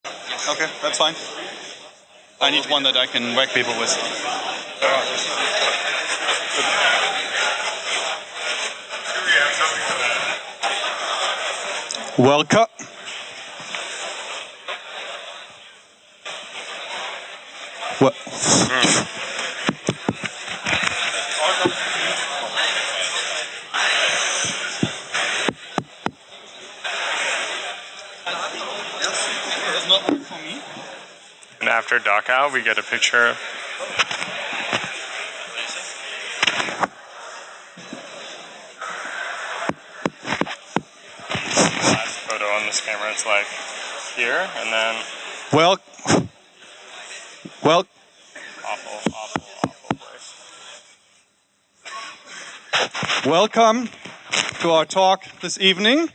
Okay, that's fine. I need one that I can whack people with. Welcome. Well. And after Dachau, we get a picture. Last photo on this camera, it's like here, and then. Well. Awful place. Welcome to our talk this evening.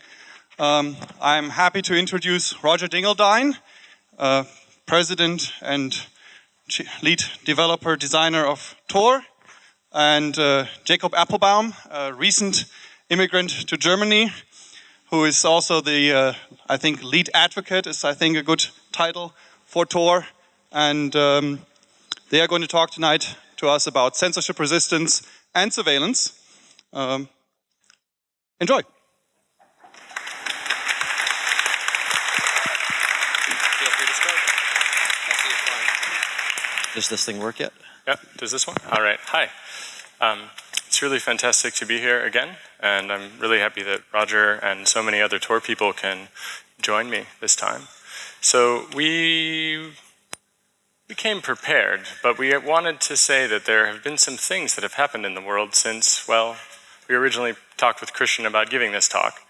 I'm happy to introduce Roger Dingledine, President and lead developer designer of Tor, and Jacob Appelbaum, a recent immigrant to Germany, who is also the, I think, lead advocate is, I think, a good title for Tor. And they are going to talk tonight to us about censorship resistance and surveillance. Enjoy. Feel free to start. I'll see it fine. Does this thing work yet? Yep, does this one? All right, hi. It's really fantastic to be here again, and I'm really happy that Roger and so many other Tor people can join me this time. So we came prepared, but we wanted to say that there have been some things that have happened in the world since, well, we originally talked with Christian about giving this talk.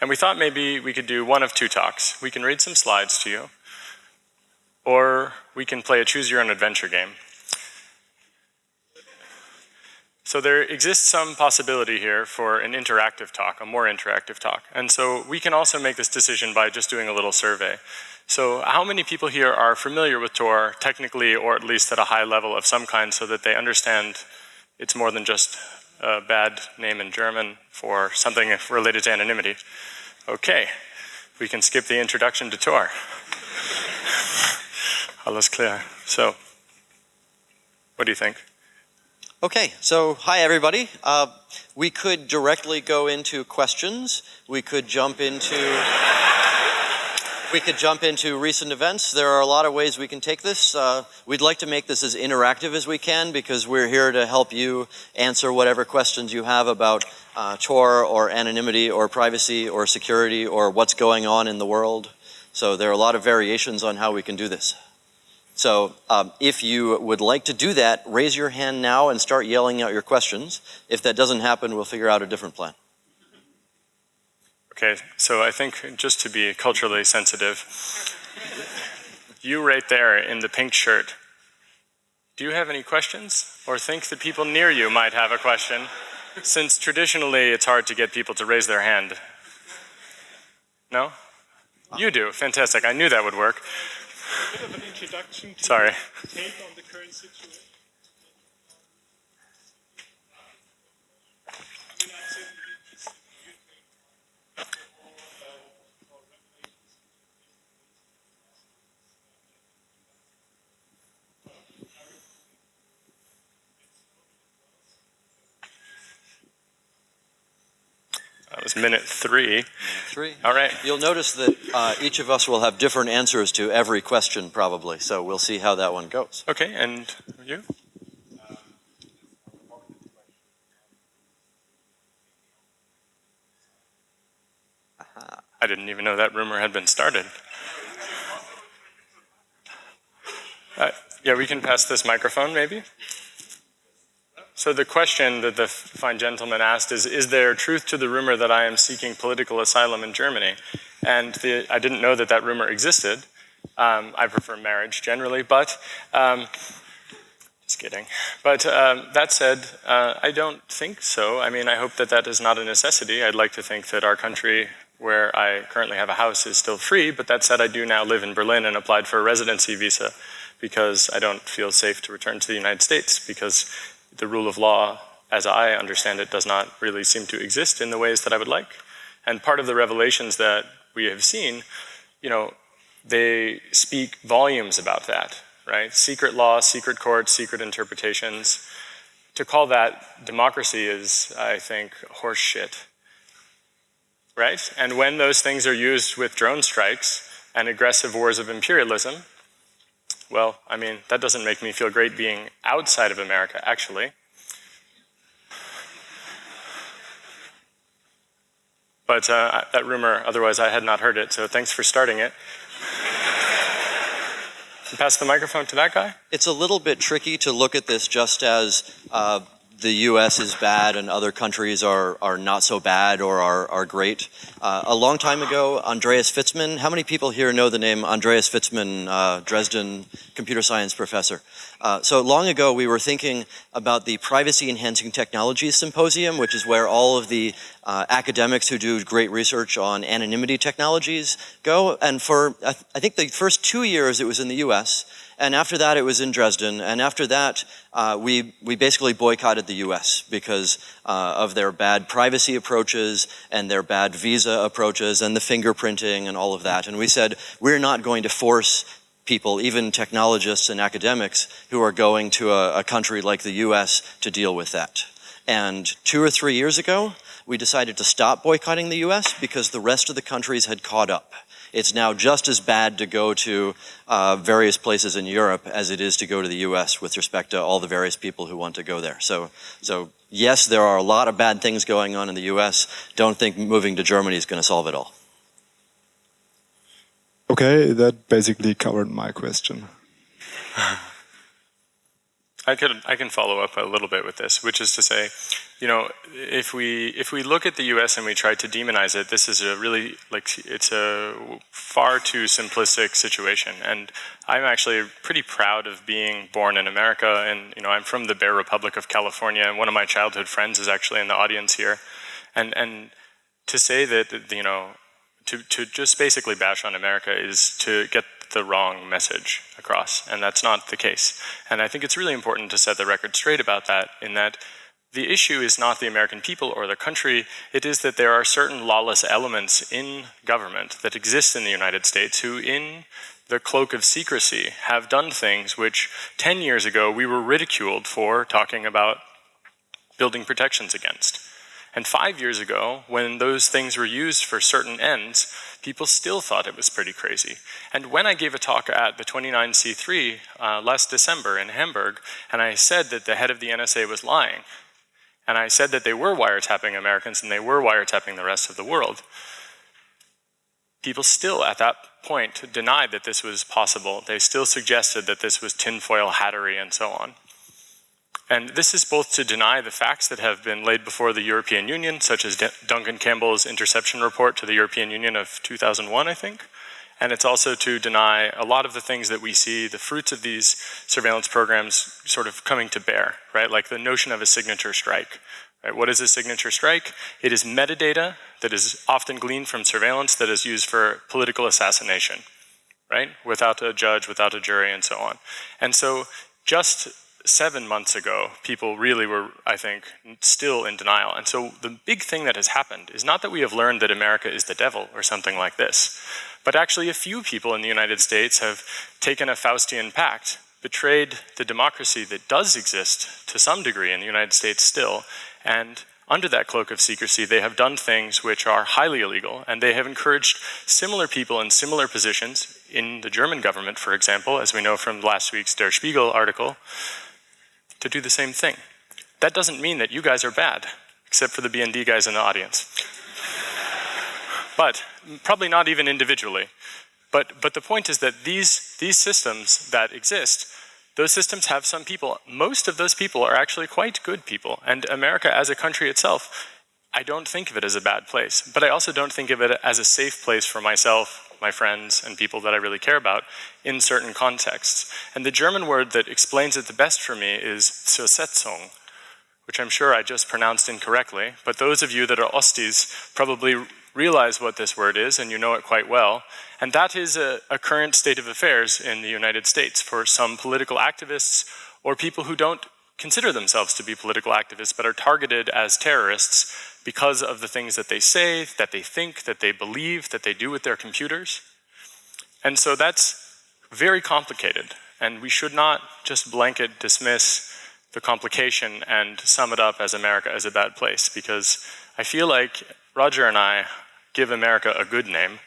And we thought maybe we could do one of two talks. We can read some slides to you, or we can play a choose-your-own-adventure game. So there exists some possibility here for an interactive talk, a more interactive talk. And so we can also make this decision by just doing a little survey. So how many people here are familiar with Tor technically, or at least at a high level of some kind, so that they understand it's more than just a bad name in German for something related to anonymity? Okay, we can skip the introduction to Tor. Alles klar. So, what do you think? Okay, so hi everybody. We could directly go into questions. We could jump into recent events. There are a lot of ways we can take this. We'd like to make this as interactive as we can because we're here to help you answer whatever questions you have about Tor or anonymity or privacy or security or what's going on in the world. So there are a lot of variations on how we can do this. So if you would like to do that, raise your hand now and start yelling out your questions. If that doesn't happen, we'll figure out a different plan. Okay, so I think just to be culturally sensitive, you right there in the pink shirt, do you have any questions? Or think the people near you might have a question? Since traditionally it's hard to get people to raise their hand. No? You do, fantastic, I knew that would work. A bit of an introduction to Sorry. take on the current situation. That was minute 3. All right. You'll notice that each of us will have different answers to every question probably, so we'll see how that one goes. Okay, and you? I didn't even know that rumor had been started. Yeah, we can pass this microphone maybe. So the question that the fine gentleman asked is there truth to the rumor that I am seeking political asylum in Germany? And I didn't know that that rumor existed. I prefer marriage generally, but just kidding. But that said, I don't think so. I mean, I hope that that is not a necessity. I'd like to think that our country, where I currently have a house, is still free. But that said, I do now live in Berlin and applied for a residency visa because I don't feel safe to return to the United States because the rule of law, as I understand it, does not really seem to exist in the ways that I would like. And part of the revelations that we have seen, you know, they speak volumes about that, right? Secret law, secret courts, secret interpretations. To call that democracy is, I think, horse shit, right? And when those things are used with drone strikes and aggressive wars of imperialism, well, I mean, that doesn't make me feel great being outside of America, actually. But that rumor, otherwise I had not heard it, so thanks for starting it. Pass the microphone to that guy. It's a little bit tricky to look at this just as the U.S. is bad and other countries are not so bad or are great. A long time ago, Andreas Fitzman, how many people here know the name Andreas Fitzman, Dresden computer science professor? So long ago, we were thinking about the Privacy Enhancing Technologies Symposium, which is where all of the academics who do great research on anonymity technologies go. And for, I think the first 2 years, it was in the US. And after that, it was in Dresden. And after that, we basically boycotted the US because of their bad privacy approaches and their bad visa approaches and the fingerprinting and all of that. And we said, we're not going to force people, even technologists and academics, who are going to a country like the US to deal with that. And 2 or 3 years ago, we decided to stop boycotting the US because the rest of the countries had caught up. It's now just as bad to go to various places in Europe as it is to go to the US with respect to all the various people who want to go there. So yes, there are a lot of bad things going on in the US. Don't think moving to Germany is going to solve it all. Okay, that basically covered my question. I can follow up a little bit with this, which is to say, you know, if we look at the U.S. and we try to demonize it, this is a really, it's a far too simplistic situation. And I'm actually pretty proud of being born in America, and you know, I'm from the Bear Republic of California, and one of my childhood friends is actually in the audience here, and to say that, you know, to just basically bash on America is to get the wrong message across, and that's not the case. And I think it's really important to set the record straight about that, in that the issue is not the American people or the country, it is that there are certain lawless elements in government that exist in the United States who, in the cloak of secrecy, have done things which 10 years ago we were ridiculed for talking about building protections against. And 5 years ago, when those things were used for certain ends, people still thought it was pretty crazy. And when I gave a talk at the 29C3 last December in Hamburg, and I said that the head of the NSA was lying, and I said that they were wiretapping Americans and they were wiretapping the rest of the world, people still at that point denied that this was possible. They still suggested that this was tinfoil hattery and so on. And this is both to deny the facts that have been laid before the European Union, such as Duncan Campbell's interception report to the European Union of 2001, I think. And it's also to deny a lot of the things that we see, the fruits of these surveillance programs sort of coming to bear, right? Like the notion of a signature strike. Right? What is a signature strike? It is metadata that is often gleaned from surveillance that is used for political assassination, right? Without a judge, without a jury, and so on. And so just 7 months ago, people really were, I think, still in denial. And so the big thing that has happened is not that we have learned that America is the devil or something like this, but actually a few people in the United States have taken a Faustian pact, betrayed the democracy that does exist to some degree in the United States still, and under that cloak of secrecy, they have done things which are highly illegal, and they have encouraged similar people in similar positions in the German government, for example, as we know from last week's Der Spiegel article, to do the same thing. That doesn't mean that you guys are bad, except for the BND guys in the audience. But probably not even individually. But the point is that these systems that exist, those systems have some people. Most of those people are actually quite good people. And America as a country itself, I don't think of it as a bad place. But I also don't think of it as a safe place for myself, my friends, and people that I really care about in certain contexts. And the German word that explains it the best for me is Zersetzung, which I'm sure I just pronounced incorrectly. But those of you that are Ostis probably realize what this word is, and you know it quite well. And that is a current state of affairs in the United States for some political activists or people who don't consider themselves to be political activists but are targeted as terrorists because of the things that they say, that they think, that they believe, that they do with their computers. And so that's very complicated, and we should not just blanket dismiss the complication and sum it up as America is a bad place, because I feel like Roger and I give America a good name.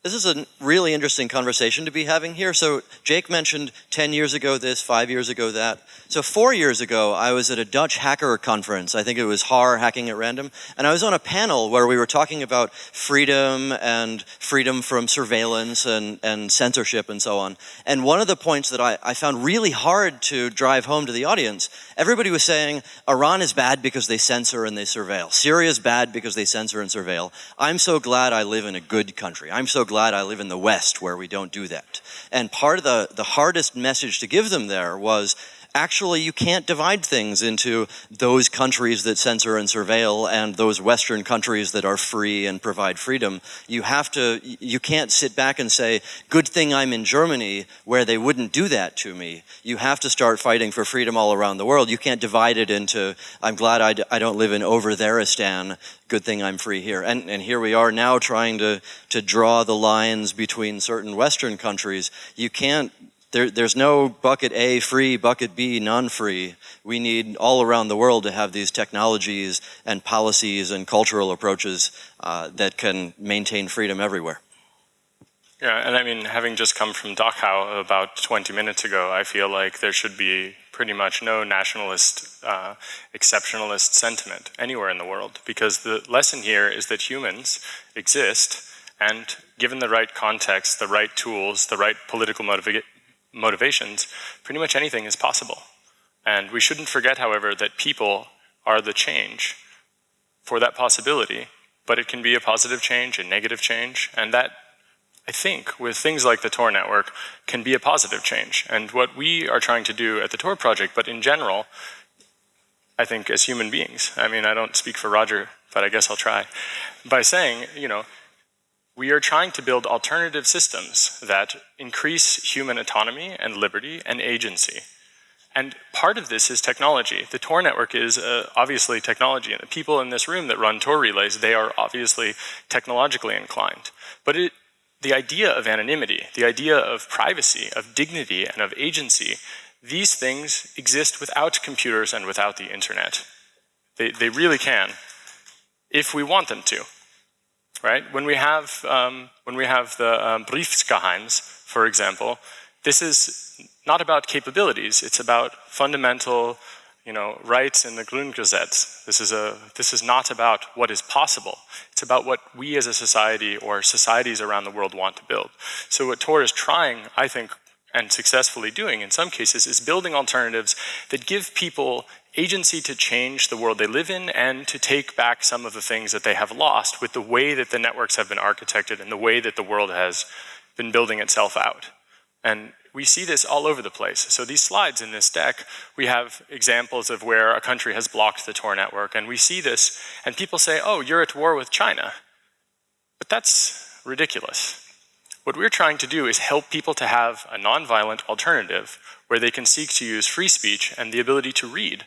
This is a really interesting conversation to be having here. So Jake mentioned 10 years ago this, 5 years ago that. So 4 years ago, I was at a Dutch hacker conference. I think it was HAR, Hacking at Random. And I was on a panel where we were talking about freedom and freedom from surveillance and censorship and so on. And one of the points that I found really hard to drive home to the audience, everybody was saying, Iran is bad because they censor and they surveil. Syria is bad because they censor and surveil. I'm so glad I live in a good country. I'm so glad I live in the West where we don't do that. And part of the hardest message to give them there was, actually, you can't divide things into those countries that censor and surveil and those Western countries that are free and provide freedom. You can't sit back and say, good thing I'm in Germany where they wouldn't do that to me. You have to start fighting for freedom all around the world. You can't divide it into, I'm glad I don't live in over-theristan, good thing I'm free here. And here we are now trying to draw the lines between certain Western countries. You can't, there's no bucket A free, bucket B non-free. We need all around the world to have these technologies and policies and cultural approaches that can maintain freedom everywhere. Yeah, and I mean, having just come from Dachau about 20 minutes ago, I feel like there should be pretty much no nationalist, exceptionalist sentiment anywhere in the world, because the lesson here is that humans exist, and given the right context, the right tools, the right political motivations, pretty much anything is possible. And we shouldn't forget, however, that people are the change for that possibility, but it can be a positive change, a negative change, and that, I think, with things like the Tor network, can be a positive change. And what we are trying to do at the Tor project, but in general, I think as human beings, I mean, I don't speak for Roger, but I guess I'll try, by saying, you know, we are trying to build alternative systems that increase human autonomy and liberty and agency. And part of this is technology. The Tor network is obviously technology, and the people in this room that run Tor relays, they are obviously technologically inclined. But the idea of anonymity, the idea of privacy, of dignity, and of agency, these things exist without computers and without the internet. They really can, if we want them to. Right? When we have the Briefsgeheims, for example, this is not about capabilities. It's about fundamental, rights in the Grundgesetz. This is not about what is possible. It's about what we as a society or societies around the world want to build. So what Tor is trying, I think, and successfully doing in some cases, is building alternatives that give people agency to change the world they live in and to take back some of the things that they have lost with the way that the networks have been architected and the way that the world has been building itself out. And we see this all over the place. So these slides in this deck, we have examples of where a country has blocked the Tor network, and we see this, and people say, oh, you're at war with China. But that's ridiculous. What we're trying to do is help people to have a nonviolent alternative where they can seek to use free speech and the ability to read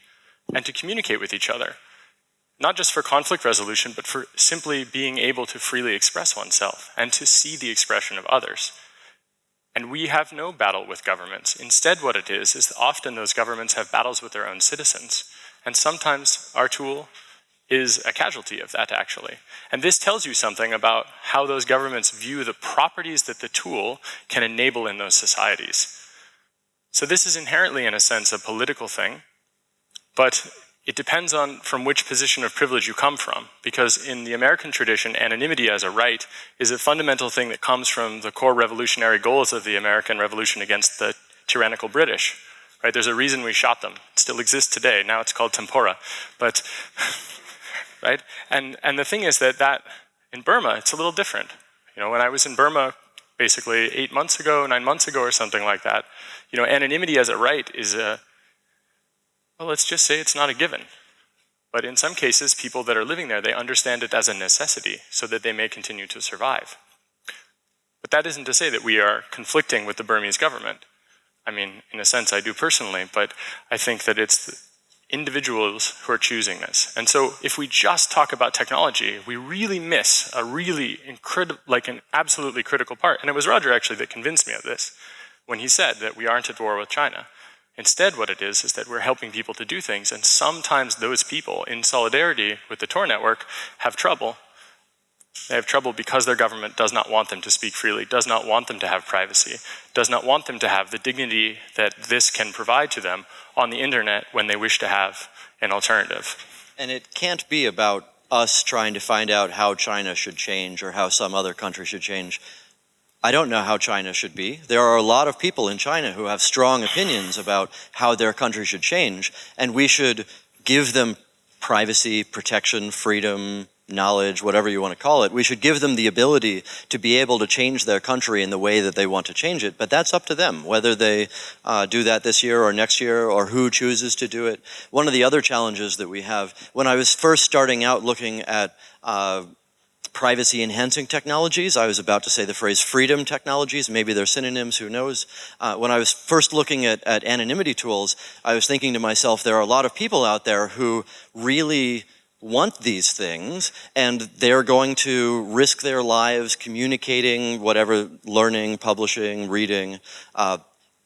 and to communicate with each other, not just for conflict resolution, but for simply being able to freely express oneself and to see the expression of others. And we have no battle with governments. Instead, what it is often those governments have battles with their own citizens. And sometimes our tool is a casualty of that, actually. And this tells you something about how those governments view the properties that the tool can enable in those societies. So this is inherently, in a sense, a political thing, but it depends on from which position of privilege you come from, because in the American tradition, anonymity as a right is a fundamental thing that comes from the core revolutionary goals of the American Revolution against the tyrannical British. Right? There's a reason we shot them. It still exists today. Now it's called tempora. But, right? And the thing is that in Burma, it's a little different. When I was in Burma, basically 8 months ago, 9 months ago, or something like that, anonymity as a right is well, let's just say it's not a given. But in some cases, people that are living there, they understand it as a necessity so that they may continue to survive. But that isn't to say that we are conflicting with the Burmese government. I mean, in a sense, I do personally, but I think that it's individuals who are choosing this. And so if we just talk about technology, we really miss a really an absolutely critical part. And it was Roger actually that convinced me of this when he said that we aren't at war with China. Instead, what it is that we're helping people to do things, and sometimes those people, in solidarity with the Tor network, have trouble. They have trouble because their government does not want them to speak freely, does not want them to have privacy, does not want them to have the dignity that this can provide to them on the internet when they wish to have an alternative. And it can't be about us trying to find out how China should change or how some other country should change. I don't know how China should be. There are a lot of people in China who have strong opinions about how their country should change, and we should give them privacy, protection, freedom, knowledge, whatever you want to call it. We should give them the ability to be able to change their country in the way that they want to change it, but that's up to them, whether they do that this year or next year or who chooses to do it. One of the other challenges that we have, when I was first starting out looking at privacy-enhancing technologies. I was about to say the phrase freedom technologies. Maybe they're synonyms, who knows? When I was first looking at anonymity tools, I was thinking to myself, there are a lot of people out there who really want these things, and they're going to risk their lives communicating, whatever, learning, publishing, reading.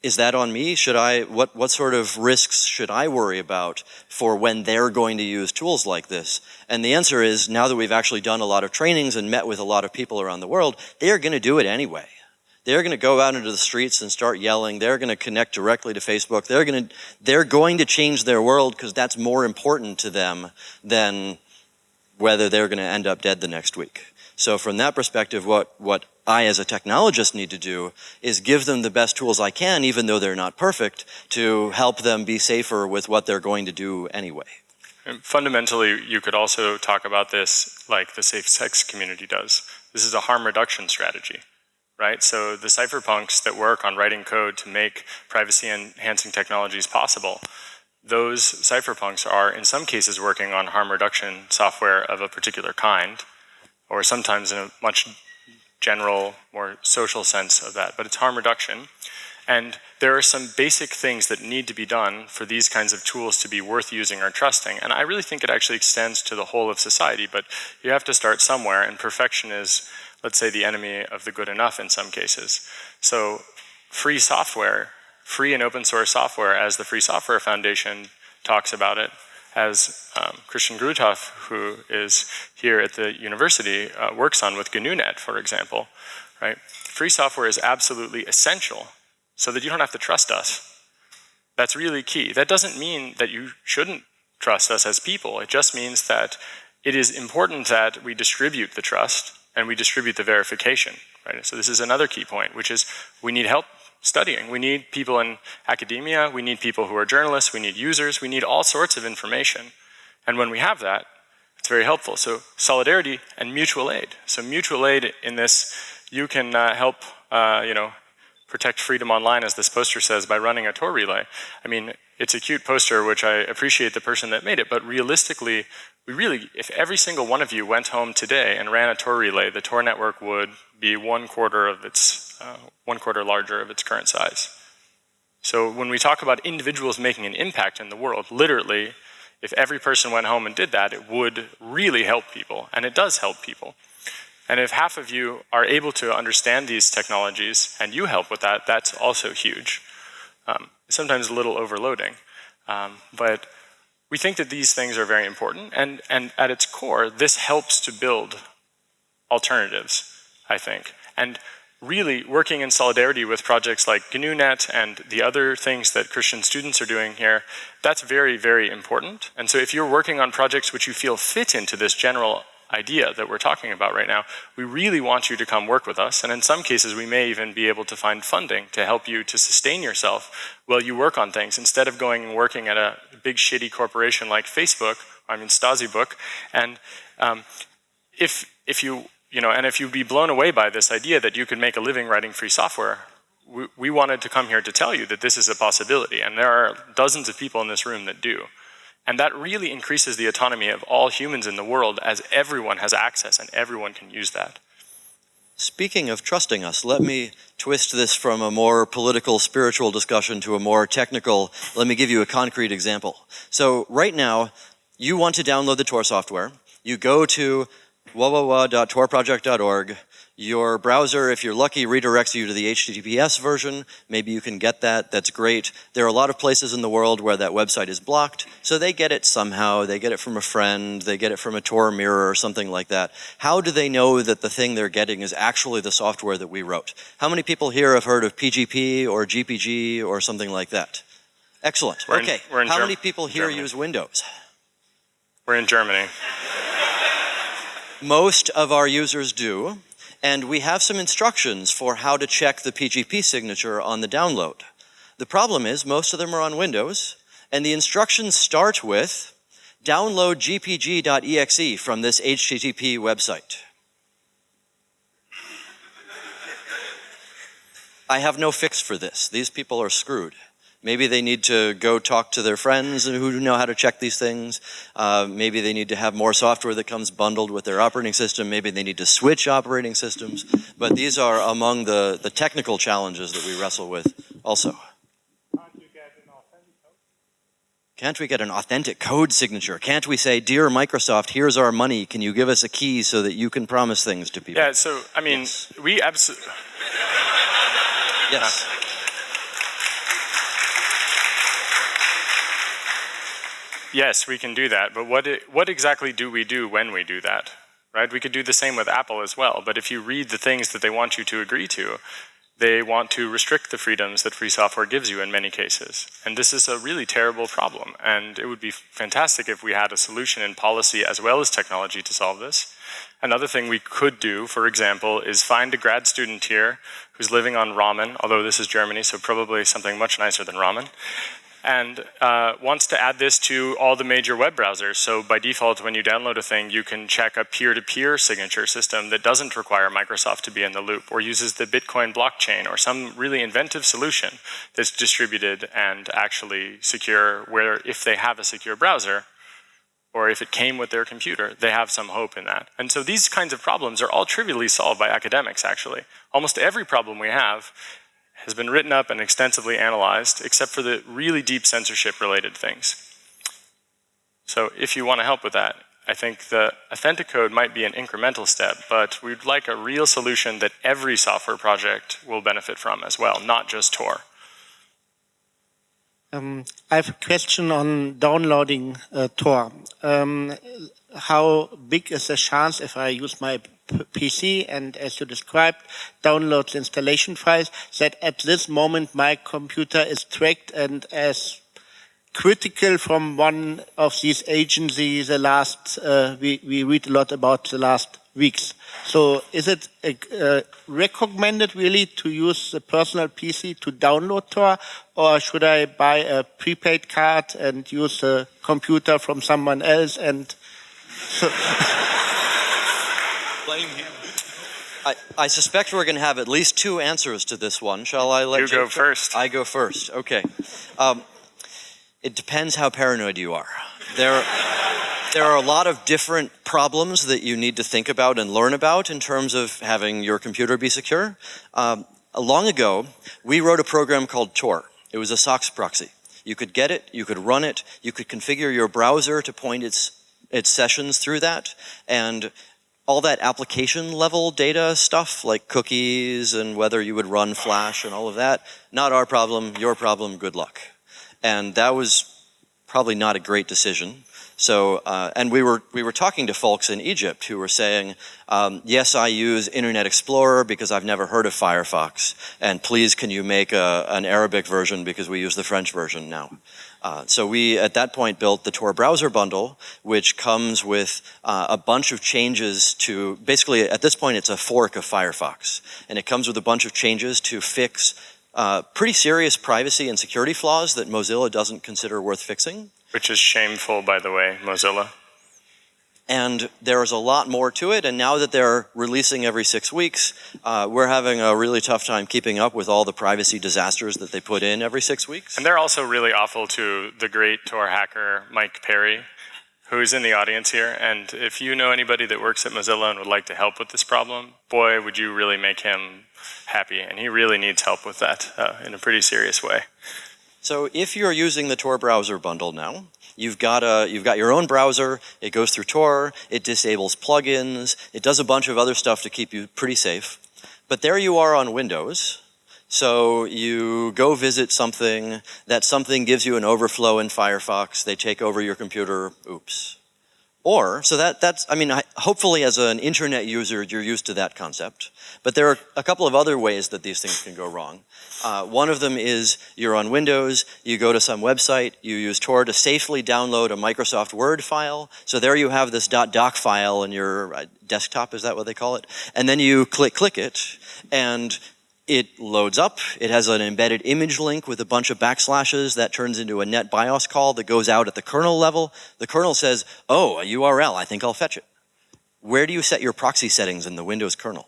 Is that on me? Should I, what sort of risks should I worry about for when they're going to use tools like this? And the answer is, now that we've actually done a lot of trainings and met with a lot of people around the world, they are going to do it anyway. They're going to go out into the streets and start yelling. They're going to connect directly to Facebook. They're going to change their world because that's more important to them than whether they're going to end up dead the next week. So from that perspective, what I as a technologist need to do is give them the best tools I can, even though they're not perfect, to help them be safer with what they're going to do anyway. And fundamentally, you could also talk about this like the safe sex community does. This is a harm reduction strategy, right? So the cypherpunks that work on writing code to make privacy-enhancing technologies possible, those cypherpunks are in some cases working on harm reduction software of a particular kind, or sometimes in a much general, more social sense of that, but it's harm reduction. And there are some basic things that need to be done for these kinds of tools to be worth using or trusting. And I really think it actually extends to the whole of society, but you have to start somewhere, and perfection is, let's say, the enemy of the good enough in some cases. So free software, free and open source software, as the Free Software Foundation talks about it, as Christian Gruthoff, who is here at the university, works on with GNU-net, for example, right? Free software is absolutely essential so that you don't have to trust us. That's really key. That doesn't mean that you shouldn't trust us as people. It just means that it is important that we distribute the trust and we distribute the verification, right? So this is another key point, which is we need help studying. We need people in academia, we need people who are journalists, we need users, we need all sorts of information. And when we have that, it's very helpful. So solidarity and mutual aid. So mutual aid in this, you can help, protect freedom online, as this poster says, by running a Tor relay. I mean, it's a cute poster, which I appreciate the person that made it, but realistically, if every single one of you went home today and ran a Tor relay, the Tor network would be one quarter larger of its current size. So when we talk about individuals making an impact in the world, literally, if every person went home and did that, it would really help people, and it does help people. And if half of you are able to understand these technologies and you help with that, that's also huge. Sometimes a little overloading, but we think that these things are very important, and at its core, this helps to build alternatives, I think. And really working in solidarity with projects like GNU-net and the other things that Christian students are doing here, that's very, very important. And so if you're working on projects which you feel fit into this general idea that we're talking about right now, we really want you to come work with us. And in some cases, we may even be able to find funding to help you to sustain yourself while you work on things, instead of going and working at a big shitty corporation like Facebook, StasiBook. And if you'd be blown away by this idea that you could make a living writing free software, we wanted to come here to tell you that this is a possibility. And there are dozens of people in this room that do. And that really increases the autonomy of all humans in the world, as everyone has access and everyone can use that. Speaking of trusting us, let me twist this from a more political, spiritual discussion to a more technical. Let me give you a concrete example. So right now, you want to download the Tor software. You go to www.torproject.org. Your browser, if you're lucky, redirects you to the HTTPS version. Maybe you can get that. That's great. There are a lot of places in the world where that website is blocked, so they get it somehow. They get it from a friend. They get it from a Tor mirror or something like that. How do they know that the thing they're getting is actually the software that we wrote? How many people here have heard of PGP or GPG or something like that? Excellent. Okay. How many people here use Windows? We're in Germany. Most of our users do. And we have some instructions for how to check the PGP signature on the download. The problem is most of them are on Windows, and the instructions start with download gpg.exe from this HTTP website. I have no fix for this. These people are screwed. Maybe they need to go talk to their friends who know how to check these things. Maybe they need to have more software that comes bundled with their operating system. Maybe they need to switch operating systems. But these are among the technical challenges that we wrestle with also. Can't we get an authentic code signature? Can't we say, dear Microsoft, here's our money. Can you give us a key so that you can promise things to people? Yeah, so, I mean, yes. We absolutely... Yes. Yes, we can do that, but what exactly do we do when we do that, right? We could do the same with Apple as well, but if you read the things that they want you to agree to, they want to restrict the freedoms that free software gives you in many cases. And this is a really terrible problem, and it would be fantastic if we had a solution in policy as well as technology to solve this. Another thing we could do, for example, is find a grad student here who's living on ramen, although this is Germany, so probably something much nicer than ramen, and wants to add this to all the major web browsers. So by default, when you download a thing, you can check a peer-to-peer signature system that doesn't require Microsoft to be in the loop, or uses the Bitcoin blockchain, or some really inventive solution that's distributed and actually secure, where if they have a secure browser, or if it came with their computer, they have some hope in that. And so these kinds of problems are all trivially solved by academics, actually. Almost every problem we have has been written up and extensively analyzed, except for the really deep censorship-related things. So if you want to help with that, I think the Authentico might be an incremental step, but we'd like a real solution that every software project will benefit from as well, not just Tor. I have a question on downloading Tor. How big is the chance if I use my PC and, as you described, download the installation files, that at this moment my computer is tracked and as critical from one of these agencies the last, we read a lot about the last weeks. So is it recommended really to use the personal PC to download Tor, or should I buy a prepaid card and use a computer from someone else and so I suspect we're going to have at least two answers to this one. Shall I let you go first? I go first. Okay. It depends how paranoid you are. There are a lot of different problems that you need to think about and learn about in terms of having your computer be secure. Long ago, we wrote a program called Tor. It was a SOX proxy. You could get it, you could run it, you could configure your browser to point its sessions through that, and all that application level data stuff like cookies and whether you would run Flash and all of that, not our problem, your problem, good luck. And that was probably not a great decision. So, and we were talking to folks in Egypt who were saying, yes, I use Internet Explorer because I've never heard of Firefox, and please can you make an Arabic version because we use the French version now. So we, at that point, built the Tor browser bundle, which comes with a bunch of changes to, basically at this point it's a fork of Firefox, and it comes with a bunch of changes to fix pretty serious privacy and security flaws that Mozilla doesn't consider worth fixing. Which is shameful, by the way, Mozilla. And there's a lot more to it, and now that they're releasing every 6 weeks, we're having a really tough time keeping up with all the privacy disasters that they put in every 6 weeks. And they're also really awful to the great Tor hacker, Mike Perry, who's in the audience here, and if you know anybody that works at Mozilla and would like to help with this problem, boy, would you really make him happy, and he really needs help with that in a pretty serious way. So if you're using the Tor browser bundle now, you've got your own browser, it goes through Tor, it disables plugins, it does a bunch of other stuff to keep you pretty safe. But there you are on Windows. So you go visit something, that something gives you an overflow in Firefox, they take over your computer, oops. Or, so that's, I mean, hopefully as an internet user, you're used to that concept. But there are a couple of other ways that these things can go wrong. One of them is you're on Windows, you go to some website, you use Tor to safely download a Microsoft Word file. So there you have this .doc file in your desktop, is that what they call it? And then you click it, and it loads up. It has an embedded image link with a bunch of backslashes that turns into a net BIOS call that goes out at the kernel level. The kernel says, oh, a URL, I think I'll fetch it. Where do you set your proxy settings in the Windows kernel?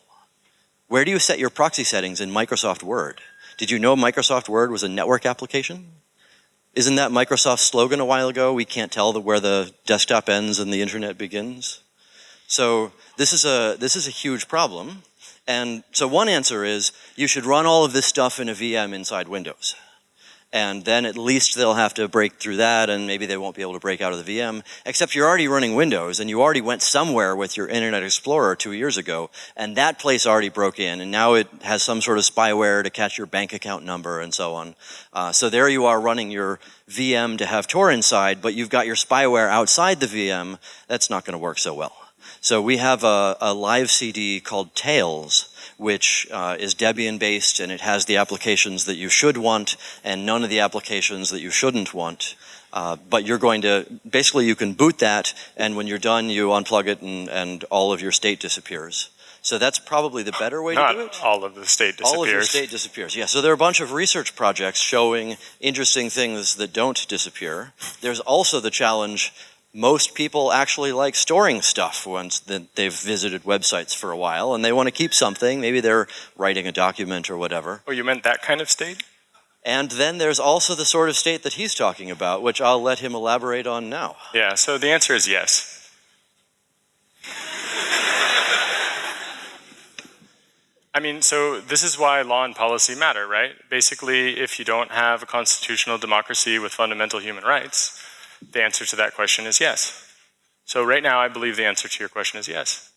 Where do you set your proxy settings in Microsoft Word? Did you know Microsoft Word was a network application? Isn't that Microsoft's slogan a while ago? We can't tell where the desktop ends and the internet begins. So this is a huge problem. And so one answer is you should run all of this stuff in a VM inside Windows. And then at least they'll have to break through that, and maybe they won't be able to break out of the VM, except you're already running Windows, and you already went somewhere with your Internet Explorer 2 years ago, and that place already broke in, and now it has some sort of spyware to catch your bank account number and so on. So there you are running your VM to have Tor inside, but you've got your spyware outside the VM. That's not going to work so well. So we have a live CD called Tails, which is Debian-based, and it has the applications that you should want and none of the applications that you shouldn't want. But you're going to, basically you can boot that, and when you're done, you unplug it and all of your state disappears. So that's probably the better way to do it. Not all of the state disappears. All of your state disappears, yeah. So there are a bunch of research projects showing interesting things that don't disappear. There's also the challenge, most people actually like storing stuff once that they've visited websites for a while, and they want to keep something. Maybe they're writing a document or whatever. Oh, you meant that kind of state? And then there's also the sort of state that he's talking about, which I'll let him elaborate on now. Yeah, so the answer is yes. I mean, so this is why law and policy matter, right? Basically, if you don't have a constitutional democracy with fundamental human rights, the answer to that question is yes. So right now, I believe the answer to your question is yes.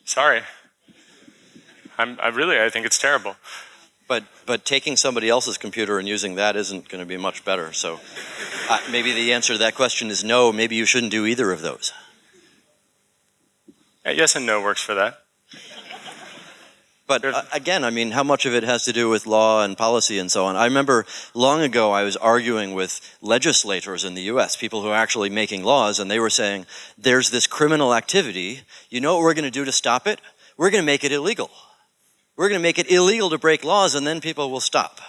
Sorry. I think it's terrible. But taking somebody else's computer and using that isn't going to be much better. So maybe the answer to that question is no. Maybe you shouldn't do either of those. Yes and no works for that. But again, I mean, how much of it has to do with law and policy and so on? I remember long ago I was arguing with legislators in the US, people who are actually making laws, and they were saying, there's this criminal activity. You know what we're going to do to stop it? We're going to make it illegal. We're going to make it illegal to break laws, and then people will stop.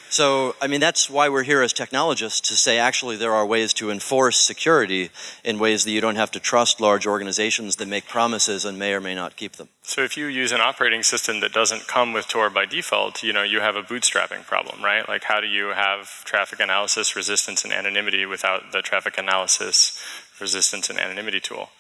So, I mean, that's why we're here as technologists, to say actually there are ways to enforce security in ways that you don't have to trust large organizations that make promises and may or may not keep them. So if you use an operating system that doesn't come with Tor by default, you have a bootstrapping problem, right? Like, how do you have traffic analysis, resistance, and anonymity without the traffic analysis, resistance, and anonymity tool?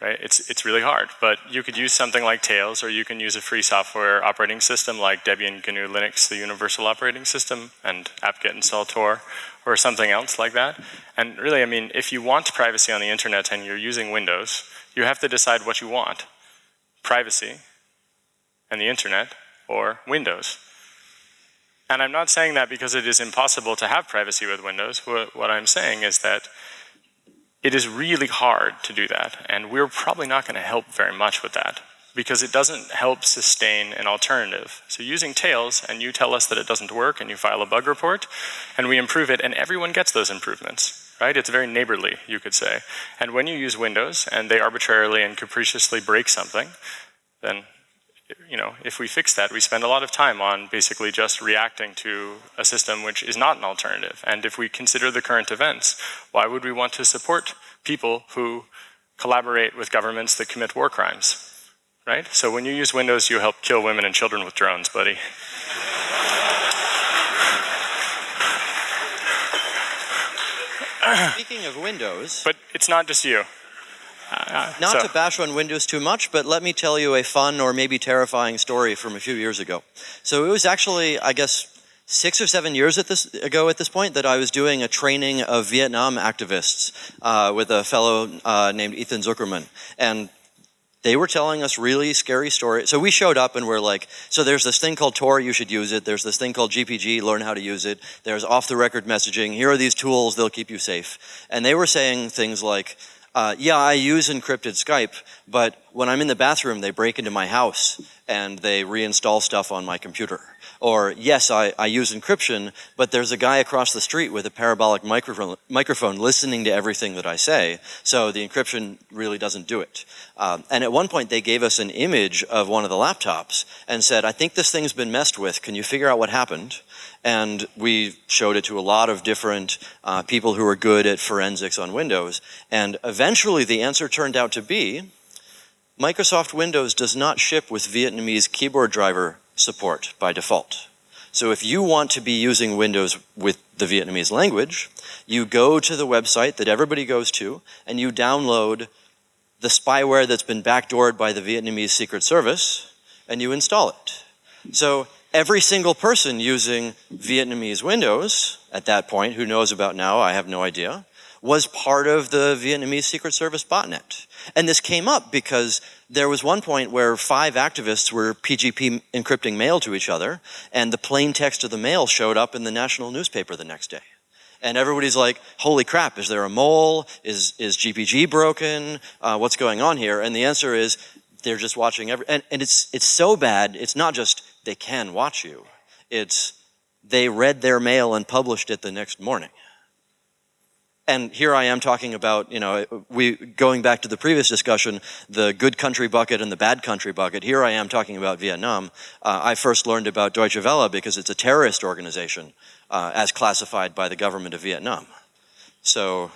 Right? It's really hard, but you could use something like Tails, or you can use a free software operating system like Debian GNU Linux, the universal operating system, and apt-get install Tor, or something else like that. And really, I mean, if you want privacy on the internet and you're using Windows, you have to decide what you want. Privacy and the internet, or Windows. And I'm not saying that because it is impossible to have privacy with Windows. What I'm saying is that it is really hard to do that, and we're probably not going to help very much with that because it doesn't help sustain an alternative. So using Tails, and you tell us that it doesn't work, and you file a bug report, and we improve it, and everyone gets those improvements, right? It's very neighborly, you could say. And when you use Windows, and they arbitrarily and capriciously break something, then if we fix that, we spend a lot of time on basically just reacting to a system which is not an alternative. And if we consider the current events, why would we want to support people who collaborate with governments that commit war crimes, right? So when you use Windows, you help kill women and children with drones, buddy. Speaking of Windows, But it's not just you. not So- to bash on Windows too much, but let me tell you a fun or maybe terrifying story from a few years ago. So it was actually, I guess, 6 or 7 years ago at this point that I was doing a training of Vietnam activists with a fellow named Ethan Zuckerman. And they were telling us really scary stories. So we showed up and we're like, so there's this thing called Tor, you should use it. There's this thing called GPG, learn how to use it. There's off-the-record messaging. Here are these tools, they'll keep you safe. And they were saying things like, yeah, I use encrypted Skype, but when I'm in the bathroom, they break into my house and they reinstall stuff on my computer. Or, yes, I use encryption, but there's a guy across the street with a parabolic microphone listening to everything that I say, so the encryption really doesn't do it. And at one point, they gave us an image of one of the laptops and said, I think this thing's been messed with. Can you figure out what happened? And we showed it to a lot of different people who were good at forensics on Windows. And eventually, the answer turned out to be, Microsoft Windows does not ship with Vietnamese keyboard driver support by default. So if you want to be using Windows with the Vietnamese language, you go to the website that everybody goes to and you download the spyware that's been backdoored by the Vietnamese Secret Service and you install it. So every single person using Vietnamese Windows at that point, who knows about now, I have no idea, was part of the Vietnamese Secret Service botnet. And this came up because there was one point where 5 activists were PGP encrypting mail to each other, and the plain text of the mail showed up in the national newspaper the next day. And everybody's like, holy crap, is there a mole? Is GPG broken? What's going on here? And the answer is, they're just watching and it's so bad, it's not just they can watch you, it's they read their mail and published it the next morning. And here I am talking about, going back to the previous discussion, the good country bucket and the bad country bucket. Here I am talking about Vietnam. I first learned about Deutsche Welle because it's a terrorist organization as classified by the government of Vietnam. So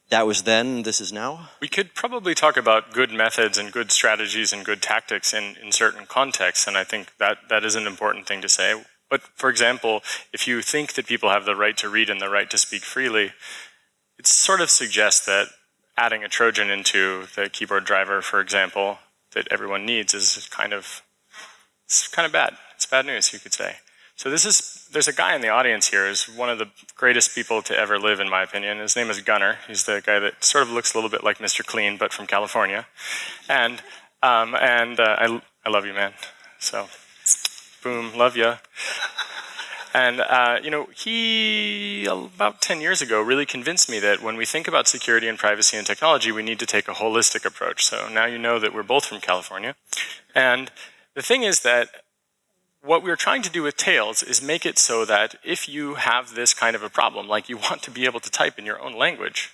that was then, this is now. We could probably talk about good methods and good strategies and good tactics in certain contexts, and I think that is an important thing to say. But for example, if you think that people have the right to read and the right to speak freely, it sort of suggests that adding a Trojan into the keyboard driver, for example, that everyone needs is kind of bad. It's bad news, you could say. So there's a guy in the audience here who's one of the greatest people to ever live, in my opinion. His name is Gunnar. He's the guy that sort of looks a little bit like Mr. Clean, but from California. And I love you, man. So. Boom, love ya. And, he, about 10 years ago, really convinced me that when we think about security and privacy and technology, we need to take a holistic approach. So now you know that we're both from California. And the thing is that what we're trying to do with Tails is make it so that if you have this kind of a problem, like you want to be able to type in your own language,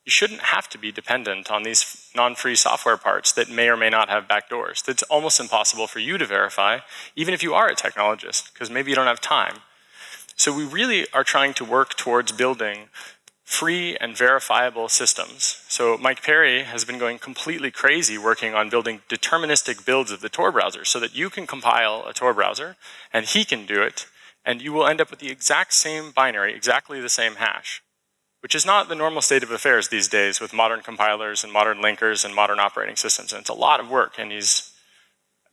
you shouldn't have to be dependent on these non-free software parts that may or may not have backdoors. That's almost impossible for you to verify, even if you are a technologist, because maybe you don't have time. So we really are trying to work towards building free and verifiable systems. So Mike Perry has been going completely crazy working on building deterministic builds of the Tor browser so that you can compile a Tor browser and he can do it, and you will end up with the exact same binary, exactly the same hash, which is not the normal state of affairs these days with modern compilers and modern linkers and modern operating systems. And it's a lot of work, and he's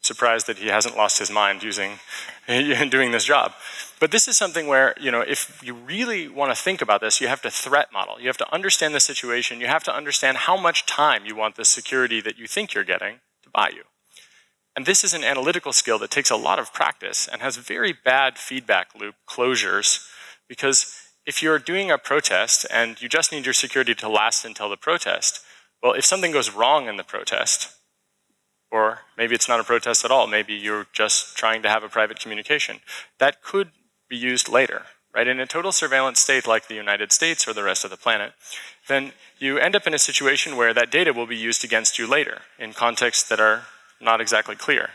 surprised that he hasn't lost his mind doing this job. But this is something where, if you really want to think about this, you have to threat model. You have to understand the situation. You have to understand how much time you want the security that you think you're getting to buy you. And this is an analytical skill that takes a lot of practice and has very bad feedback loop closures, because if you're doing a protest and you just need your security to last until the protest, well, if something goes wrong in the protest, or maybe it's not a protest at all, maybe you're just trying to have a private communication, that could be used later, right? In a total surveillance state like the United States or the rest of the planet, then you end up in a situation where that data will be used against you later in contexts that are not exactly clear.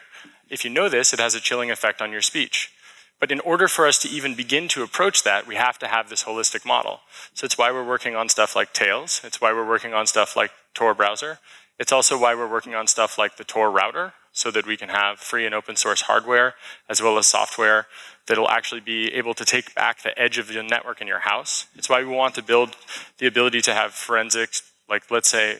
If you know this, it has a chilling effect on your speech. But in order for us to even begin to approach that, we have to have this holistic model. So it's why we're working on stuff like Tails. It's why we're working on stuff like Tor browser. It's also why we're working on stuff like the Tor router, so that we can have free and open source hardware as well as software that'll actually be able to take back the edge of the network in your house. It's why we want to build the ability to have forensics, like let's say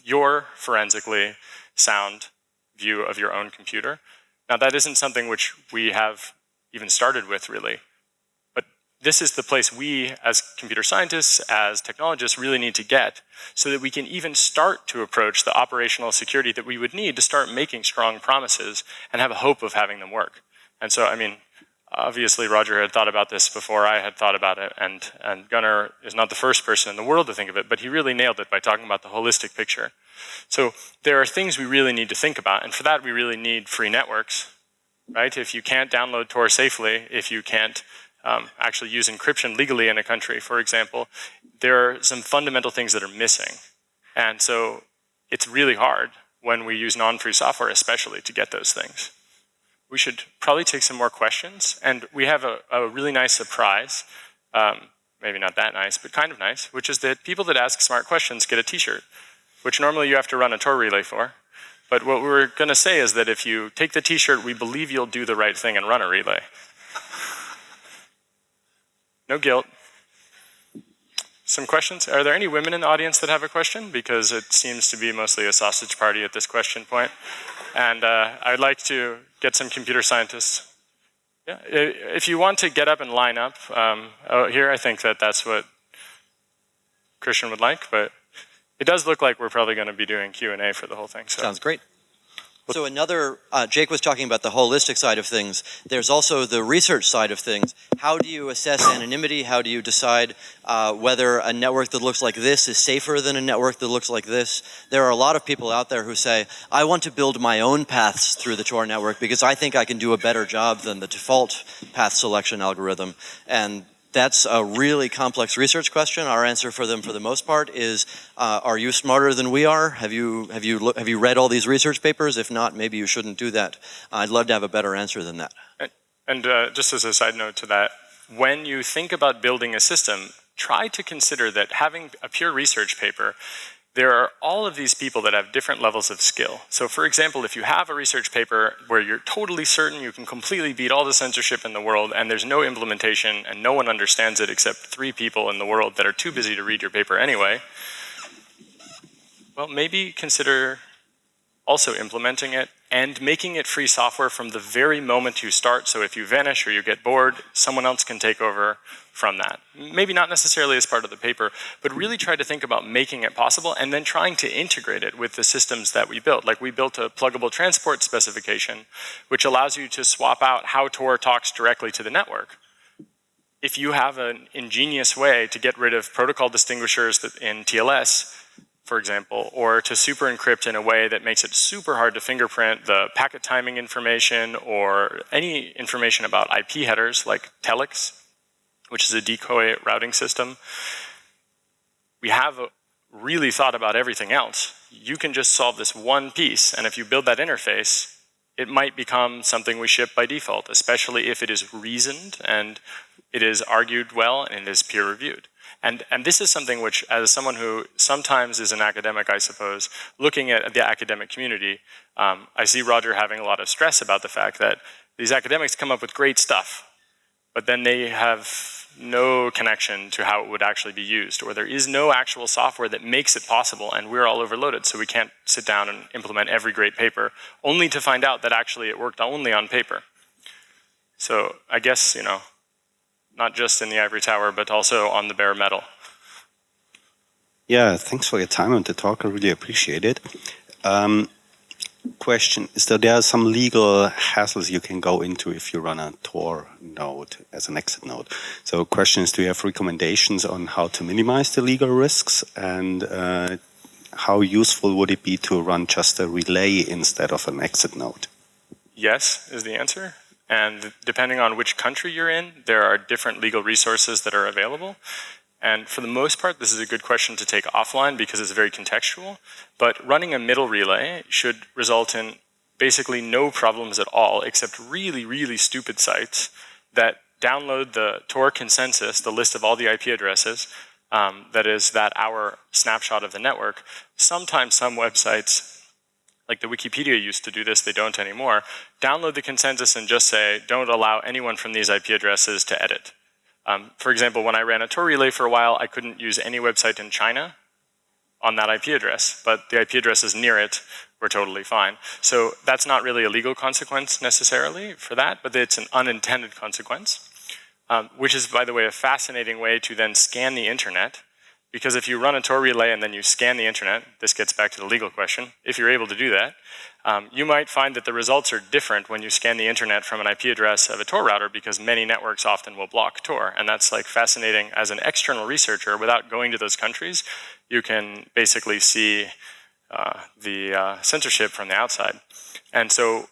your forensically sound view of your own computer. Now that isn't something which we have even started with really, but this is the place we as computer scientists, as technologists really need to get so that we can even start to approach the operational security that we would need to start making strong promises and have a hope of having them work. And so, I mean, obviously Roger had thought about this before I had thought about it, and Gunnar is not the first person in the world to think of it, but he really nailed it by talking about the holistic picture. So there are things we really need to think about, and for that we really need free networks, right? If you can't download Tor safely, if you can't actually use encryption legally in a country, for example, there are some fundamental things that are missing. And so it's really hard when we use non-free software especially to get those things. We should probably take some more questions, and we have a really nice surprise, maybe not that nice, but kind of nice, which is that people that ask smart questions get a t-shirt, which normally you have to run a Tor relay for. But what we're going to say is that if you take the t-shirt, we believe you'll do the right thing and run a relay. No guilt. Some questions? Are there any women in the audience that have a question? Because it seems to be mostly a sausage party at this question point. And I'd like to get some computer scientists. Yeah, if you want to get up and line up, here I think that's what Christian would like, but it does look like we're probably going to be doing Q&A for the whole thing. So. Sounds great. So another, Jake was talking about the holistic side of things. There's also the research side of things. How do you assess anonymity? How do you decide whether a network that looks like this is safer than a network that looks like this? There are a lot of people out there who say, I want to build my own paths through the Tor network because I think I can do a better job than the default path selection algorithm. And that's a really complex research question. Our answer for them, for the most part, is: are you smarter than we are? Have you read all these research papers? If not, maybe you shouldn't do that. I'd love to have a better answer than that. And just as a side note to that, when you think about building a system, try to consider that having a pure research paper, there are all of these people that have different levels of skill. So for example, if you have a research paper where you're totally certain you can completely beat all the censorship in the world and there's no implementation and no one understands it except 3 people in the world that are too busy to read your paper anyway, well, maybe consider also implementing it and making it free software from the very moment you start. So if you vanish or you get bored, someone else can take over from that. Maybe not necessarily as part of the paper, but really try to think about making it possible and then trying to integrate it with the systems that we built. Like we built a pluggable transport specification, which allows you to swap out how Tor talks directly to the network. If you have an ingenious way to get rid of protocol distinguishers in TLS, for example, or to super encrypt in a way that makes it super hard to fingerprint the packet timing information or any information about IP headers like Telex, which is a decoy routing system. We have really thought about everything else. You can just solve this one piece, and if you build that interface, it might become something we ship by default, especially if it is reasoned and it is argued well and it is peer-reviewed. And this is something which, as someone who sometimes is an academic, I suppose, looking at the academic community, I see Roger having a lot of stress about the fact that these academics come up with great stuff, but then they have no connection to how it would actually be used, or there is no actual software that makes it possible, and we're all overloaded, so we can't sit down and implement every great paper, only to find out that actually it worked only on paper. So I guess, you know, not just in the ivory tower, but also on the bare metal. Yeah, thanks for your time and the talk. I really appreciate it. Question is that there are some legal hassles you can go into if you run a Tor node as an exit node. So question is, do you have recommendations on how to minimize the legal risks, and how useful would it be to run just a relay instead of an exit node? Yes, is the answer. And depending on which country you're in, there are different legal resources that are available. And for the most part, this is a good question to take offline because it's very contextual. But running a middle relay should result in basically no problems at all, except really, really stupid sites that download the Tor consensus, the list of all the IP addresses, that is that our snapshot of the network. Sometimes some websites like the Wikipedia used to do this, they don't anymore, download the consensus and just say, don't allow anyone from these IP addresses to edit. For example, when I ran a Tor relay for a while, I couldn't use any website in China on that IP address, but the IP addresses near it were totally fine. So that's not really a legal consequence necessarily for that, but it's an unintended consequence, which is, by the way, a fascinating way to then scan the internet, because if you run a Tor relay and then you scan the internet, this gets back to the legal question, if you're able to do that, you might find that the results are different when you scan the internet from an IP address of a Tor router, because many networks often will block Tor. And that's like fascinating as an external researcher. Without going to those countries, you can basically see the censorship from the outside. And so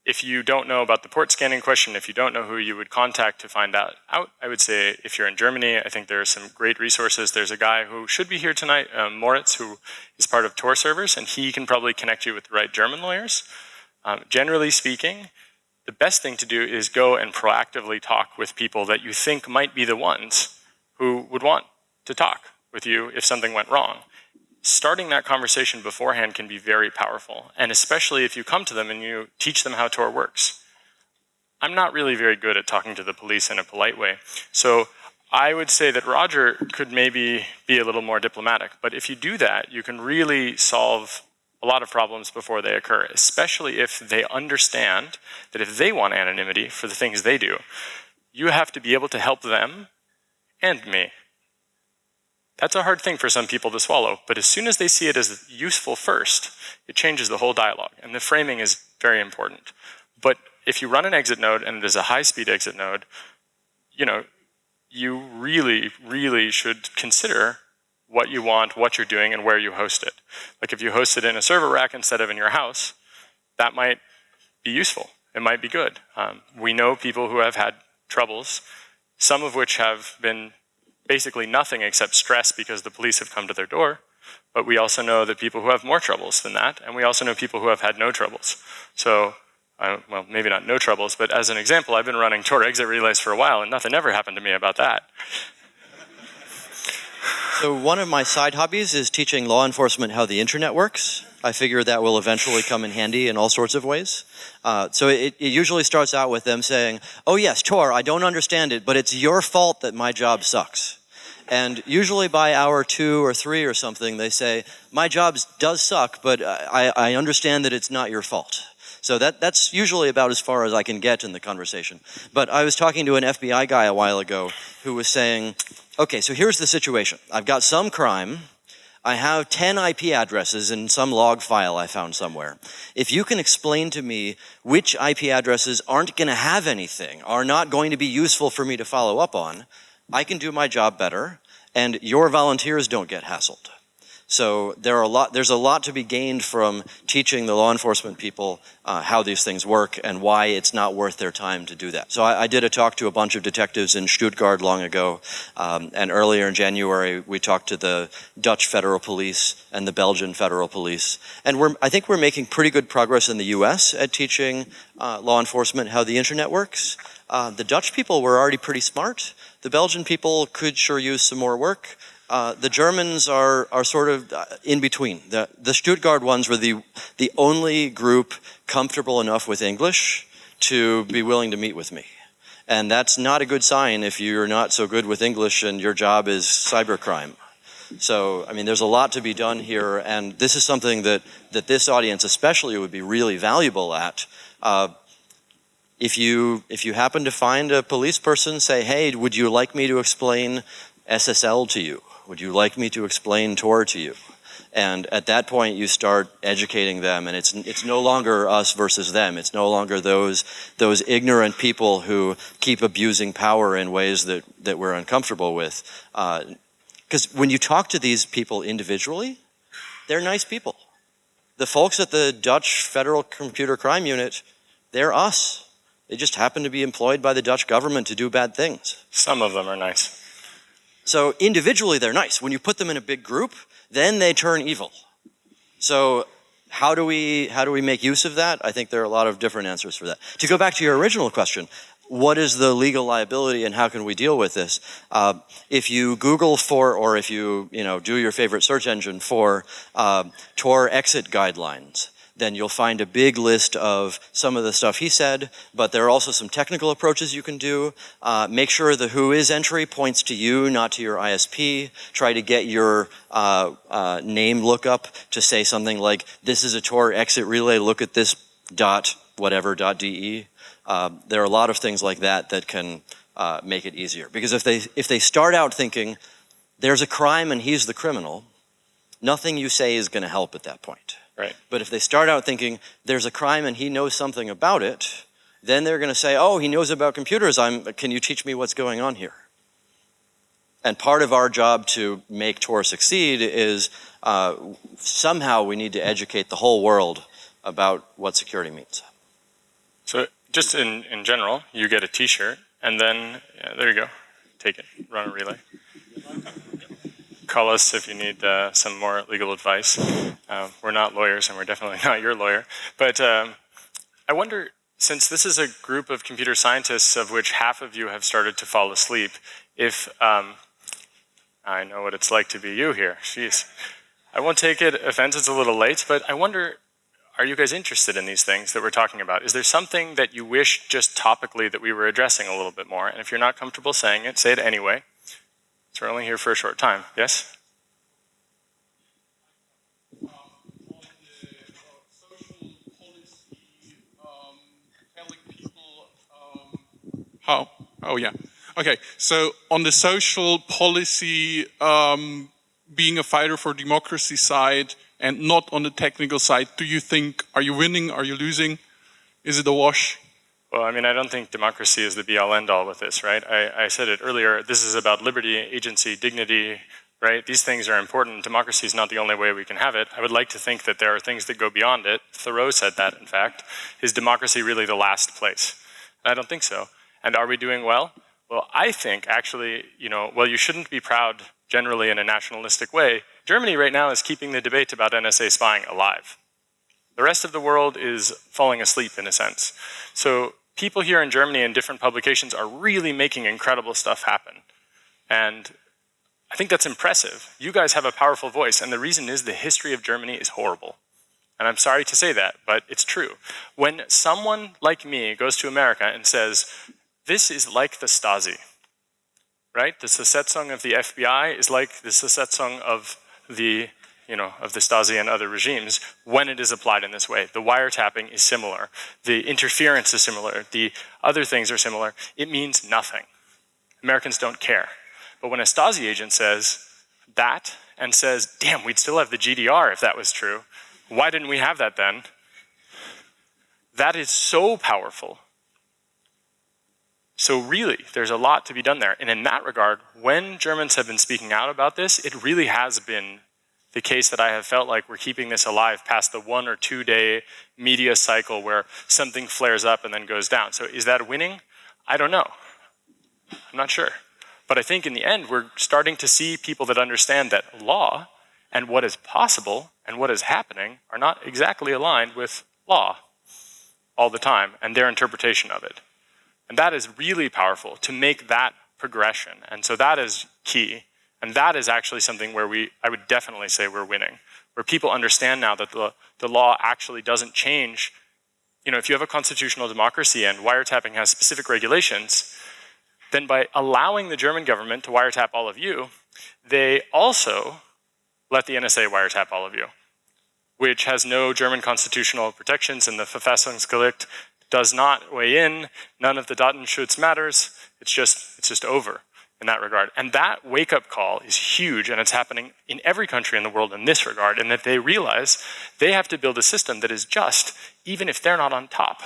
if you don't know about the port scanning question, if you don't know who you would contact to find out, I would say if you're in Germany, I think there are some great resources. There's a guy who should be here tonight, Moritz, who is part of Tor servers, and he can probably connect you with the right German lawyers. Generally speaking, the best thing to do is go and proactively talk with people that you think might be the ones who would want to talk with you if something went wrong. Starting that conversation beforehand can be very powerful, and especially if you come to them and you teach them how Tor works. I'm not really very good at talking to the police in a polite way, so I would say that Roger could maybe be a little more diplomatic, but if you do that, you can really solve a lot of problems before they occur, especially if they understand that if they want anonymity for the things they do, you have to be able to help them and me. That's a hard thing for some people to swallow, but as soon as they see it as useful first, it changes the whole dialogue, and the framing is very important. But if you run an exit node and it is a high-speed exit node, you really, really should consider what you want, what you're doing, and where you host it. Like if you host it in a server rack instead of in your house, that might be useful. It might be good. We know people who have had troubles, some of which have been basically nothing except stress because the police have come to their door. But we also know that people who have more troubles than that, and we also know people who have had no troubles. So, well, maybe not no troubles, but as an example, I've been running Tor exit relays for a while, and nothing ever happened to me about that. So one of my side hobbies is teaching law enforcement how the internet works. I figure that will eventually come in handy in all sorts of ways. So it usually starts out with them saying, oh yes, Tor, I don't understand it, but it's your fault that my job sucks. And usually by hour 2 or 3 or something, they say, my job does suck, but I understand that it's not your fault. So that's usually about as far as I can get in the conversation. But I was talking to an FBI guy a while ago who was saying, okay, so here's the situation. I've got some crime. I have 10 IP addresses in some log file I found somewhere. If you can explain to me which IP addresses aren't going to have anything, are not going to be useful for me to follow up on, I can do my job better, and your volunteers don't get hassled. So there's a lot to be gained from teaching the law enforcement people how these things work and why it's not worth their time to do that. So I did a talk to a bunch of detectives in Stuttgart long ago, and earlier in January we talked to the Dutch Federal Police and the Belgian Federal Police. And I think we're making pretty good progress in the US at teaching law enforcement how the internet works. The Dutch people were already pretty smart. The Belgian people could sure use some more work. The Germans are sort of in between. The Stuttgart ones were the only group comfortable enough with English to be willing to meet with me. And that's not a good sign if you're not so good with English and your job is cybercrime. So, I mean, there's a lot to be done here, and this is something that this audience especially would be really valuable at. If you happen to find a police person, say, hey, would you like me to explain SSL to you? Would you like me to explain Tor to you? And at that point, you start educating them, and it's no longer us versus them. It's no longer those ignorant people who keep abusing power in ways that we're uncomfortable with. Because when you talk to these people individually, they're nice people. The folks at the Dutch Federal Computer Crime Unit, they're us. They just happen to be employed by the Dutch government to do bad things. Some of them are nice. So individually, they're nice. When you put them in a big group, then they turn evil. So how do we make use of that? I think there are a lot of different answers for that. To go back to your original question, what is the legal liability and how can we deal with this? If you Google for, or if you do your favorite search engine for Tor exit guidelines, then you'll find a big list of some of the stuff he said, but there are also some technical approaches you can do. Make sure the WHOIS entry points to you, not to your ISP. Try to get your name lookup to say something like, this is a Tor exit relay, look at this dot whatever, .de. There are a lot of things like that that can make it easier. Because if they start out thinking, there's a crime and he's the criminal, nothing you say is going to help at that point. Right. But if they start out thinking, there's a crime and he knows something about it, then they're going to say, oh, he knows about computers, can you teach me what's going on here? And part of our job to make Tor succeed is somehow we need to educate the whole world about what security means. So just in general, you get a t-shirt, and then, yeah, there you go. Take it, run a relay. Call us if you need some more legal advice. We're not lawyers, and we're definitely not your lawyer. But I wonder, since this is a group of computer scientists of which half of you have started to fall asleep, if I know what it's like to be you here. Jeez. I won't take it offense, it's a little late, but I wonder, are you guys interested in these things that we're talking about? Is there something that you wish just topically that we were addressing a little bit more? And if you're not comfortable saying it, say it anyway. So we're only here for a short time. Yes? On the social policy, telling people how. Oh yeah. Okay. So on the social policy, being a fighter for democracy side and not on the technical side, do you think, are you winning? Are you losing? Is it a wash? Well, I mean, I don't think democracy is the be-all, end-all with this, right? I said it earlier, this is about liberty, agency, dignity, right? These things are important. Democracy is not the only way we can have it. I would like to think that there are things that go beyond it. Thoreau said that, in fact. Is democracy really the last place? I don't think so. And are we doing well? Well, I think, actually, well, you shouldn't be proud generally in a nationalistic way. Germany right now is keeping the debate about NSA spying alive. The rest of the world is falling asleep, in a sense. So people here in Germany in different publications are really making incredible stuff happen. And I think that's impressive. You guys have a powerful voice, and the reason is the history of Germany is horrible. And I'm sorry to say that, but it's true. When someone like me goes to America and says, this is like the Stasi, right? The Besetzung of the FBI is like the Besetzung of the Stasi and other regimes when it is applied in this way. The wiretapping is similar. The interference is similar. The other things are similar. It means nothing. Americans don't care. But when a Stasi agent says that and says, damn, we'd still have the GDR if that was true, why didn't we have that then? That is so powerful. So really, there's a lot to be done there. And in that regard, when Germans have been speaking out about this, it really has been the case that I have felt like we're keeping this alive past the 1 or 2 day media cycle where something flares up and then goes down. So is that winning? I don't know. I'm not sure. But I think in the end, we're starting to see people that understand that law and what is possible and what is happening are not exactly aligned with law all the time and their interpretation of it. And that is really powerful to make that progression. And so that is key. And that is actually something where I would definitely say we're winning, where people understand now that the law actually doesn't change. If you have a constitutional democracy and wiretapping has specific regulations, then by allowing the German government to wiretap all of you, they also let the NSA wiretap all of you, which has no German constitutional protections, and the Verfassungsgericht does not weigh in. None of the Datenschutz matters. It's just over in that regard. And that wake-up call is huge, and it's happening in every country in the world in this regard, and that they realize they have to build a system that is just, even if they're not on top,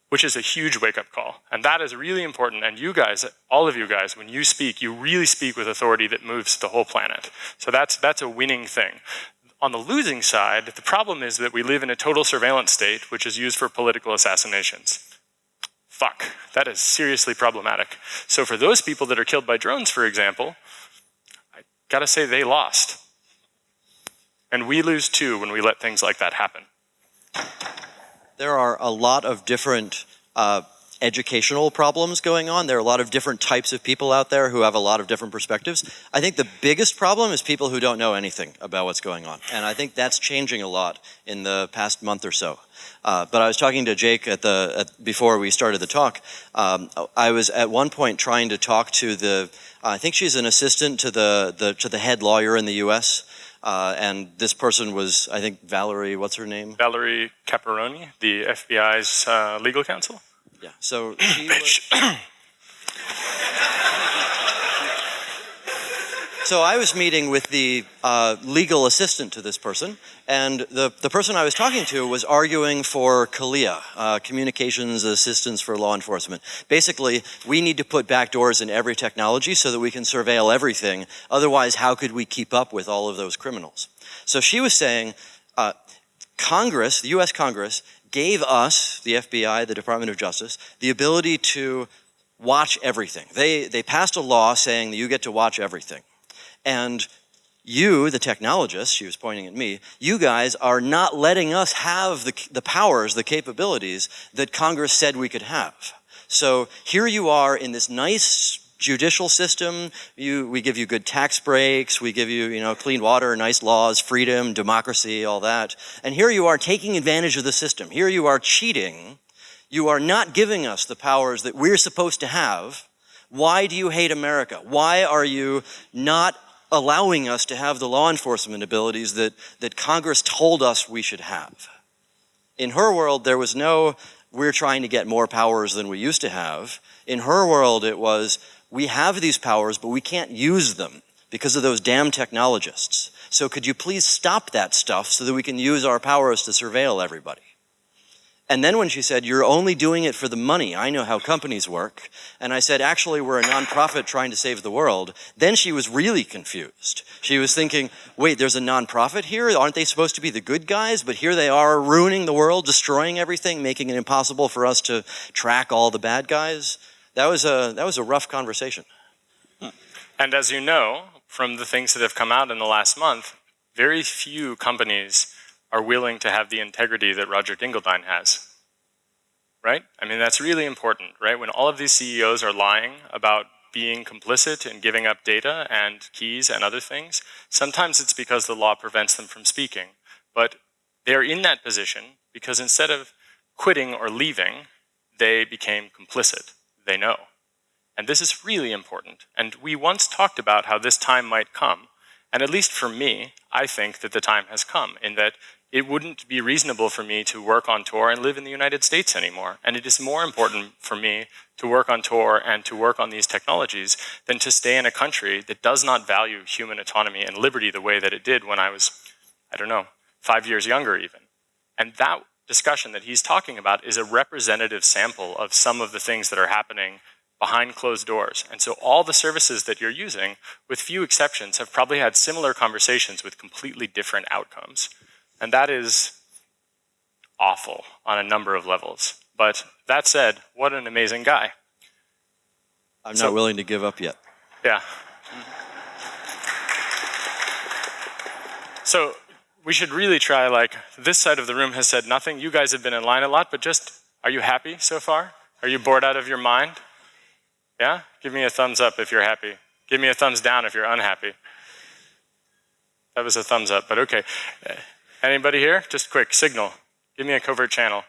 which is a huge wake-up call. And that is really important. And you guys, all of you guys, when you speak, you really speak with authority that moves the whole planet. So that's a winning thing. On the losing side, the problem is that we live in a total surveillance state, which is used for political assassinations. Fuck, that is seriously problematic. So for those people that are killed by drones, for example, I gotta say they lost. And we lose too when we let things like that happen. There are a lot of different educational problems going on. There are a lot of different types of people out there who have a lot of different perspectives. I think the biggest problem is people who don't know anything about what's going on. And I think that's changing a lot in the past month or so. But I was talking to Jake before we started the talk. I was at one point trying to talk to I think she's an assistant to the head lawyer in the U.S. And this person was, I think, Valerie, what's her name? Valerie Caparoni, the FBI's legal counsel. Yeah, so she So I was meeting with the legal assistant to this person, and the person I was talking to was arguing for CALIA, Communications Assistance for Law Enforcement. Basically, we need to put backdoors in every technology so that we can surveil everything. Otherwise, how could we keep up with all of those criminals? So she was saying, Congress, the US Congress, gave us, the FBI, the Department of Justice, the ability to watch everything. They passed a law saying that you get to watch everything. And you, the technologists, she was pointing at me, you guys are not letting us have the powers, the capabilities that Congress said we could have. So here you are in this nice judicial system. We give you good tax breaks, we give you, clean water, nice laws, freedom, democracy, all that. And here you are taking advantage of the system. Here you are cheating. You are not giving us the powers that we're supposed to have. Why do you hate America? Why are you not allowing us to have the law enforcement abilities that Congress told us we should have? In her world, there was no, we're trying to get more powers than we used to have. In her world, it was, we have these powers, but we can't use them because of those damn technologists. So could you please stop that stuff so that we can use our powers to surveil everybody? And then when she said, you're only doing it for the money, I know how companies work, and I said, actually, we're a nonprofit trying to save the world, then she was really confused. She was thinking, wait, there's a nonprofit here? Aren't they supposed to be the good guys? But here they are ruining the world, destroying everything, making it impossible for us to track all the bad guys. That was a rough conversation. And as you know, from the things that have come out in the last month, very few companies are willing to have the integrity that Roger Dingledine has, right? I mean, that's really important, right? When all of these CEOs are lying about being complicit in giving up data and keys and other things, sometimes it's because the law prevents them from speaking. But they're in that position because instead of quitting or leaving, they became complicit. They know. And this is really important. And we once talked about how this time might come. And at least for me, I think that the time has come in that it wouldn't be reasonable for me to work on tour and live in the United States anymore. And it is more important for me to work on tour and to work on these technologies than to stay in a country that does not value human autonomy and liberty the way that it did when I was, 5 years younger even. And that discussion that he's talking about is a representative sample of some of the things that are happening behind closed doors. And so all the services that you're using, with few exceptions, have probably had similar conversations with completely different outcomes. And that is awful on a number of levels. But that said, what an amazing guy. I'm not willing to give up yet. Yeah. So we should really try, this side of the room has said nothing. You guys have been in line a lot, but just, are you happy so far? Are you bored out of your mind? Yeah? Give me a thumbs up if you're happy. Give me a thumbs down if you're unhappy. That was a thumbs up, but okay. Anybody here? Just quick, signal. Give me a covert channel.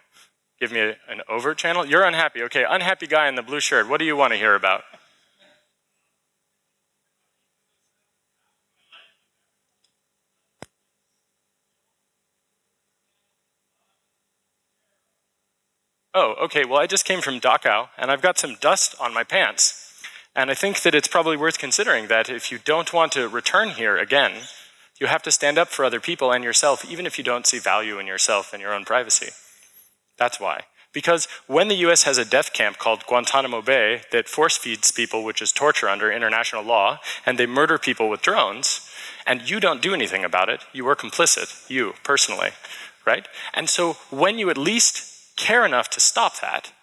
Give me an overt channel? You're unhappy. Okay, unhappy guy in the blue shirt. What do you want to hear about? Oh, okay, well, I just came from Dachau, and I've got some dust on my pants. And I think that it's probably worth considering that if you don't want to return here again, you have to stand up for other people and yourself, even if you don't see value in yourself and your own privacy. That's why. Because when the US has a death camp called Guantanamo Bay that force feeds people, which is torture under international law, and they murder people with drones, and you don't do anything about it, you are complicit, you, personally, right? And so when you at least care enough to stop that,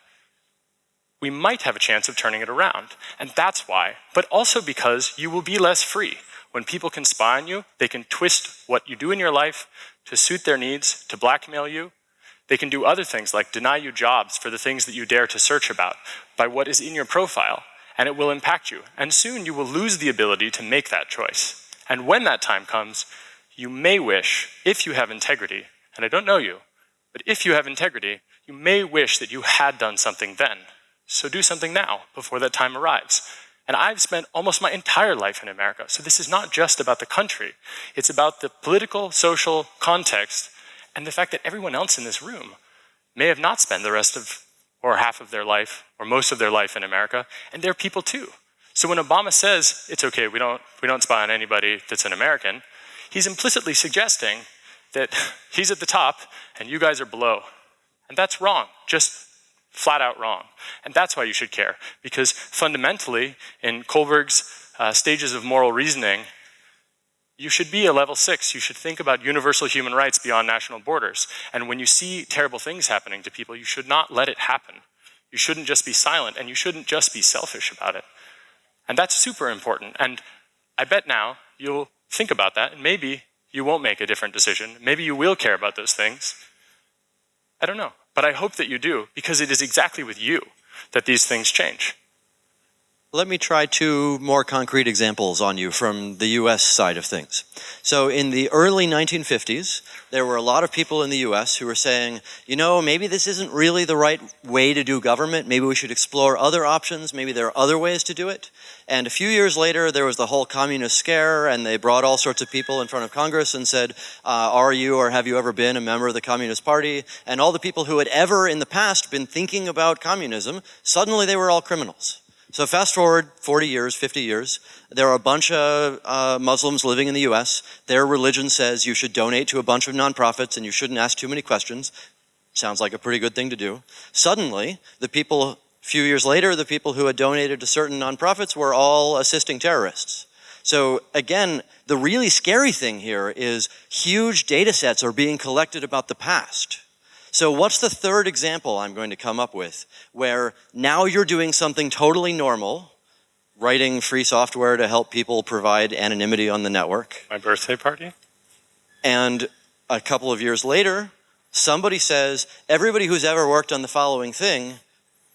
we might have a chance of turning it around. And that's why. But also because you will be less free. When people can spy on you, they can twist what you do in your life to suit their needs, to blackmail you, They can do other things like deny you jobs for the things that you dare to search about by what is in your profile, and it will impact you. And soon you will lose the ability to make that choice. And when that time comes, you may wish, if you have integrity, and I don't know you, but if you have integrity, you may wish that you had done something then. So do something now, before that time arrives. And I've spent almost my entire life in America, so this is not just about the country. It's about the political, social context, and the fact that everyone else in this room may have not spent the rest of, or half of their life, or most of their life in America, and they're people too. So when Obama says, it's okay, we don't spy on anybody that's an American, he's implicitly suggesting that he's at the top and you guys are below. And that's wrong, just flat out wrong. And that's why you should care, because fundamentally, in Kohlberg's stages of moral reasoning, you should be a level 6. You should think about universal human rights beyond national borders. And when you see terrible things happening to people, you should not let it happen. You shouldn't just be silent, and you shouldn't just be selfish about it. And that's super important. And I bet now you'll think about that, and maybe you won't make a different decision. Maybe you will care about those things. I don't know. But I hope that you do, because it is exactly with you that these things change. Let me try two more concrete examples on you from the US side of things. So in the early 1950s, there were a lot of people in the US who were saying, you know, maybe this isn't really the right way to do government. Maybe we should explore other options. Maybe there are other ways to do it. And a few years later, there was the whole communist scare, and they brought all sorts of people in front of Congress and said, are you or have you ever been a member of the Communist Party? And all the people who had ever in the past been thinking about communism, suddenly they were all criminals. So fast forward 40 years, 50 years, there are a bunch of Muslims living in the US. Their religion says you should donate to a bunch of nonprofits and you shouldn't ask too many questions. Sounds like a pretty good thing to do. Suddenly, the people, a few years later, the people who had donated to certain nonprofits were all assisting terrorists. So again, the really scary thing here is huge data sets are being collected about the past. So what's the third example I'm going to come up with, where now you're doing something totally normal, writing free software to help people provide anonymity on the network. My birthday party? And a couple of years later, somebody says, everybody who's ever worked on the following thing,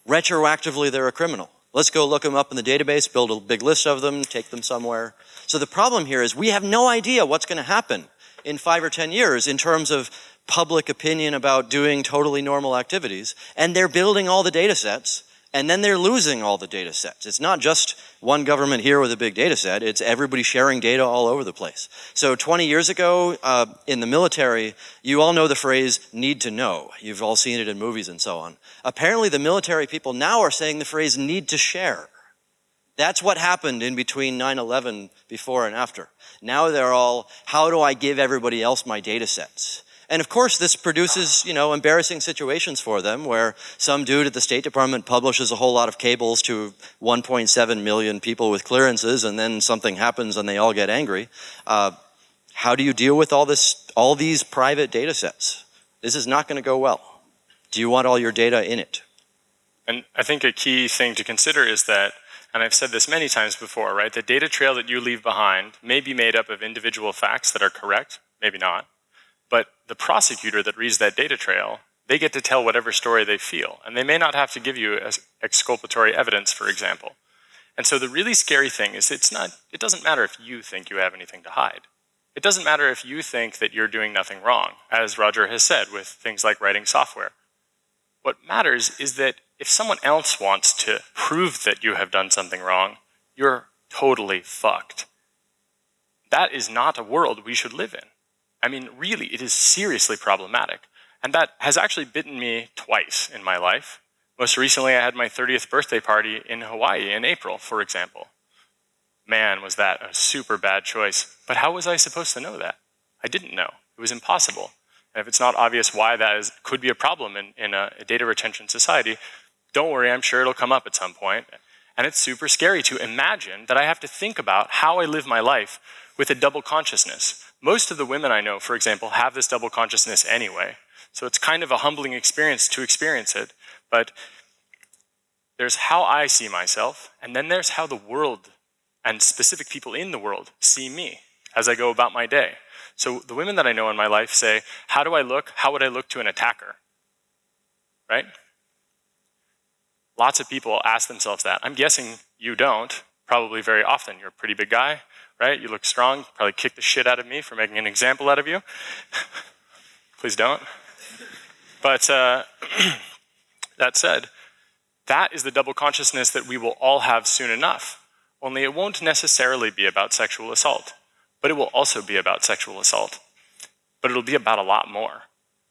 retroactively they're a criminal. Let's go look them up in the database, build a big list of them, take them somewhere. So the problem here is we have no idea what's going to happen in 5 or 10 years in terms of public opinion about doing totally normal activities, and they're building all the data sets, and then they're losing all the data sets. It's not just one government here with a big data set, it's everybody sharing data all over the place. So 20 years ago, in the military, you all know the phrase, need to know. You've all seen it in movies and so on. Apparently the military people now are saying the phrase, need to share. That's what happened in between 9/11, before and after. Now they're all, how do I give everybody else my data sets? And of course, this produces, embarrassing situations for them where some dude at the State Department publishes a whole lot of cables to 1.7 million people with clearances, and then something happens and they all get angry. How do you deal with all these private data sets? This is not going to go well. Do you want all your data in it? And I think a key thing to consider is that, and I've said this many times before, right? The data trail that you leave behind may be made up of individual facts that are correct, maybe not. But the prosecutor that reads that data trail, they get to tell whatever story they feel. And they may not have to give you exculpatory evidence, for example. And so the really scary thing is it doesn't matter if you think you have anything to hide. It doesn't matter if you think that you're doing nothing wrong, as Roger has said with things like writing software. What matters is that if someone else wants to prove that you have done something wrong, you're totally fucked. That is not a world we should live in. I mean, really, it is seriously problematic. And that has actually bitten me twice in my life. Most recently, I had my 30th birthday party in Hawaii in April, for example. Man, was that a super bad choice. But how was I supposed to know that? I didn't know. It was impossible. And if it's not obvious why that could be a problem in a data retention society, don't worry, I'm sure it'll come up at some point. And it's super scary to imagine that I have to think about how I live my life with a double consciousness. Most of the women I know, for example, have this double consciousness anyway. So it's kind of a humbling experience to experience it. But there's how I see myself, and then there's how the world and specific people in the world see me as I go about my day. So the women that I know in my life say, how do I look? How would I look to an attacker? right? Lots of people ask themselves that. I'm guessing you don't, probably very often. You're a pretty big guy, right? You look strong, probably kick the shit out of me for making an example out of you. Please don't. But that said, that is the double consciousness that we will all have soon enough. Only it won't necessarily be about sexual assault, but it will also be about sexual assault. But it'll be about a lot more,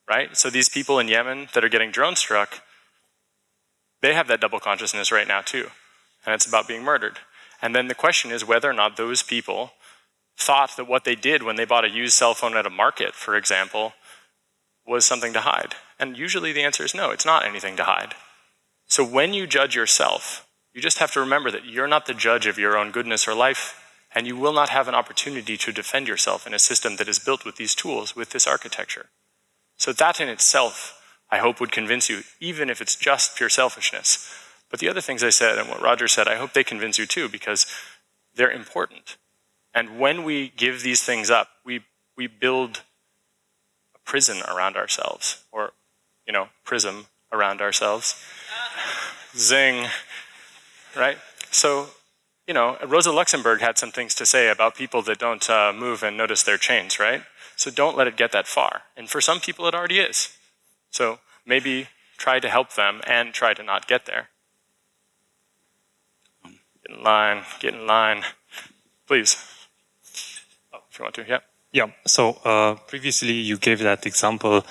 right? So these people in Yemen that are getting drone struck, they have that double consciousness right now too. And it's about being murdered. And then the question is whether or not those people thought that what they did when they bought a used cell phone at a market, for example, was something to hide. And usually the answer is no, it's not anything to hide. So when you judge yourself, you just have to remember that you're not the judge of your own goodness or life, and you will not have an opportunity to defend yourself in a system that is built with these tools, with this architecture. So that in itself, I hope would convince you, even if it's just pure selfishness. But the other things I said and what Roger said, I hope they convince you too, because they're important. And when we give these things up, we build a prison around ourselves, or, prism around ourselves. Zing, right? So, Rosa Luxemburg had some things to say about people that don't move and notice their chains, right? So don't let it get that far. And for some people, it already is. So maybe try to help them and try to not get there. Get in line. Please. Oh, if you want to, yeah. Yeah, so previously you gave that example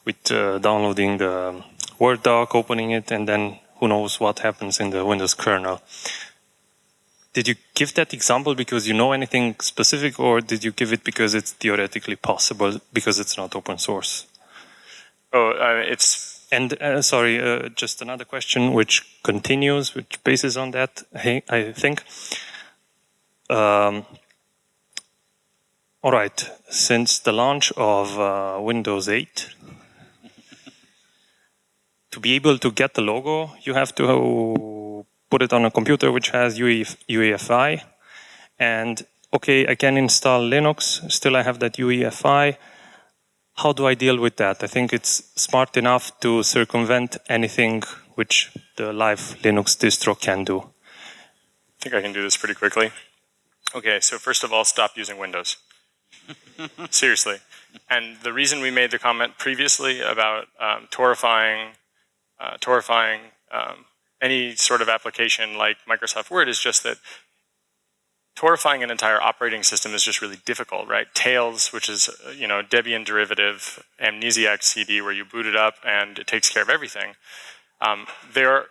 with downloading the Word doc, opening it, and then who knows what happens in the Windows kernel. Did you give that example because you know anything specific, or did you give it because it's theoretically possible, because it's not open source? And sorry, just another question which continues, which bases on that, I think. All right, since the launch of Windows 8, to be able to get the logo, you have to put it on a computer which has UEFI. And okay, I can install Linux, still I have that UEFI. How do I deal with that? I think it's smart enough to circumvent anything which the live Linux distro can do. I think I can do this pretty quickly. Okay, so first of all, stop using Windows. Seriously. And the reason we made the comment previously about torifying any sort of application like Microsoft Word is just that torifying an entire operating system is just really difficult, right? Tails, which is, Debian derivative, Amnesiac CD, where you boot it up and it takes care of everything. There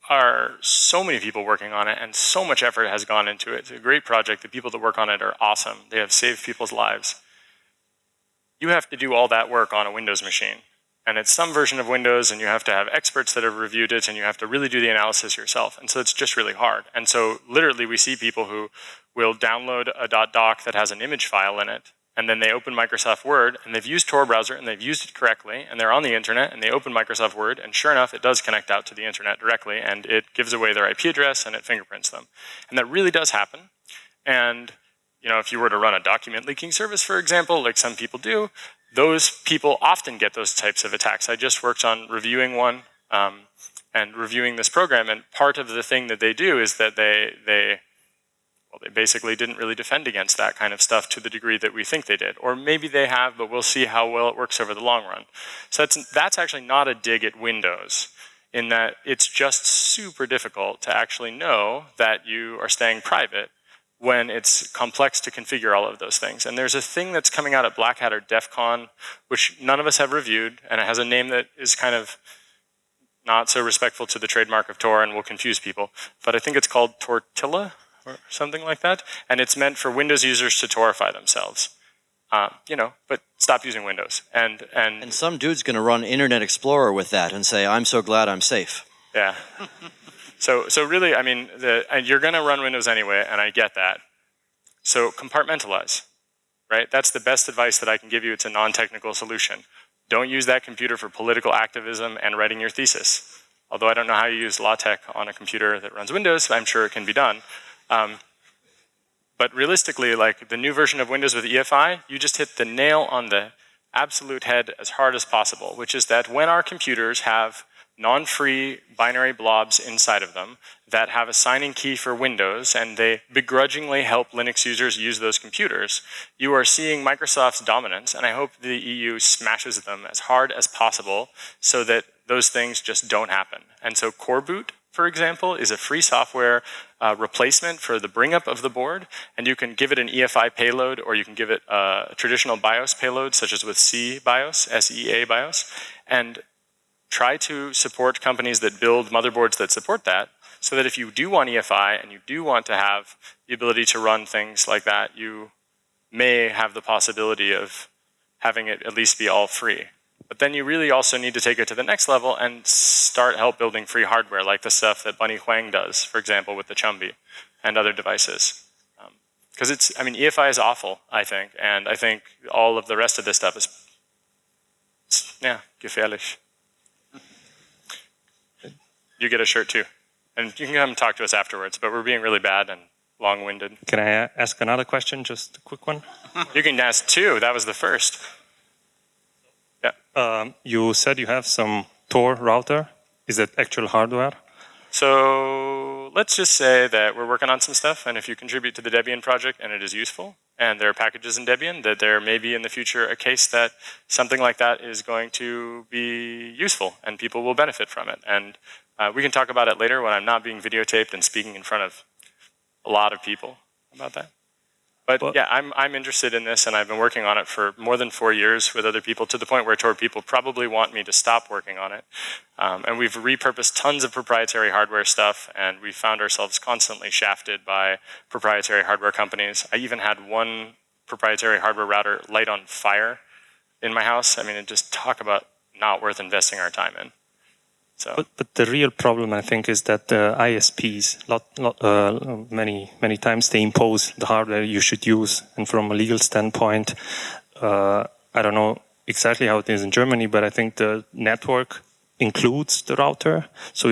are so many people working on it, and so much effort has gone into it. It's a great project. The people that work on it are awesome. They have saved people's lives. You have to do all that work on a Windows machine. And it's some version of Windows, and you have to have experts that have reviewed it, and you have to really do the analysis yourself. And so it's just really hard. And so literally we see people who will download a .doc that has an image file in it, and then they open Microsoft Word, and they've used Tor browser, and they've used it correctly, and they're on the internet, and they open Microsoft Word, and sure enough, it does connect out to the internet directly, and it gives away their IP address, and it fingerprints them. And that really does happen. And if you were to run a document leaking service, for example, like some people do, those people often get those types of attacks. I just worked on reviewing one and reviewing this program, and part of the thing that they do is that they basically didn't really defend against that kind of stuff to the degree that we think they did. Or maybe they have, but we'll see how well it works over the long run. So that's actually not a dig at Windows, in that it's just super difficult to actually know that you are staying private when it's complex to configure all of those things. And there's a thing that's coming out at Black Hat or DEF CON, which none of us have reviewed, and it has a name that is kind of not so respectful to the trademark of Tor and will confuse people. But I think it's called Tortilla or something like that. And it's meant for Windows users to Torify themselves. But stop using Windows. And some dude's going to run Internet Explorer with that and say, I'm so glad I'm safe. Yeah. So really, and you're going to run Windows anyway, and I get that. So compartmentalize, right? That's the best advice that I can give you. It's a non-technical solution. Don't use that computer for political activism and writing your thesis. Although I don't know how you use LaTeX on a computer that runs Windows, I'm sure it can be done. But realistically, like the new version of Windows with EFI, you just hit the nail on the absolute head as hard as possible, which is that when our computers have non-free binary blobs inside of them that have a signing key for Windows, and they begrudgingly help Linux users use those computers, you are seeing Microsoft's dominance, and I hope the EU smashes them as hard as possible so that those things just don't happen. And so Coreboot, for example, is a free software replacement for the bring up of the board, and you can give it an EFI payload, or you can give it a traditional BIOS payload, such as with C BIOS, SEA BIOS, and try to support companies that build motherboards that support that, so that if you do want EFI and you do want to have the ability to run things like that, you may have the possibility of having it at least be all free. But then you really also need to take it to the next level and start help building free hardware, like the stuff that Bunny Huang does, for example, with the Chumby and other devices. Because EFI is awful, I think, and I think all of the rest of this stuff is, yeah, gefährlich. You get a shirt too. And you can come talk to us afterwards, but we're being really bad and long-winded. Can I ask another question, just a quick one? You can ask two, that was the first. Yeah. You said you have some Tor router. Is that actual hardware? So let's just say that we're working on some stuff, and if you contribute to the Debian project and it is useful, and there are packages in Debian, that there may be in the future a case that something like that is going to be useful, and people will benefit from it. And we can talk about it later when I'm not being videotaped and speaking in front of a lot of people about that. But yeah, I'm interested in this, and I've been working on it for more than 4 years with other people, to the point where Tor people probably want me to stop working on it. And we've repurposed tons of proprietary hardware stuff, and we found ourselves constantly shafted by proprietary hardware companies. I even had one proprietary hardware router light on fire in my house. I mean, just talk about not worth investing our time in. So. But the real problem, I think, is that the ISPs, many times they impose the hardware you should use. And from a legal standpoint, I don't know exactly how it is in Germany, but I think the network includes the router, so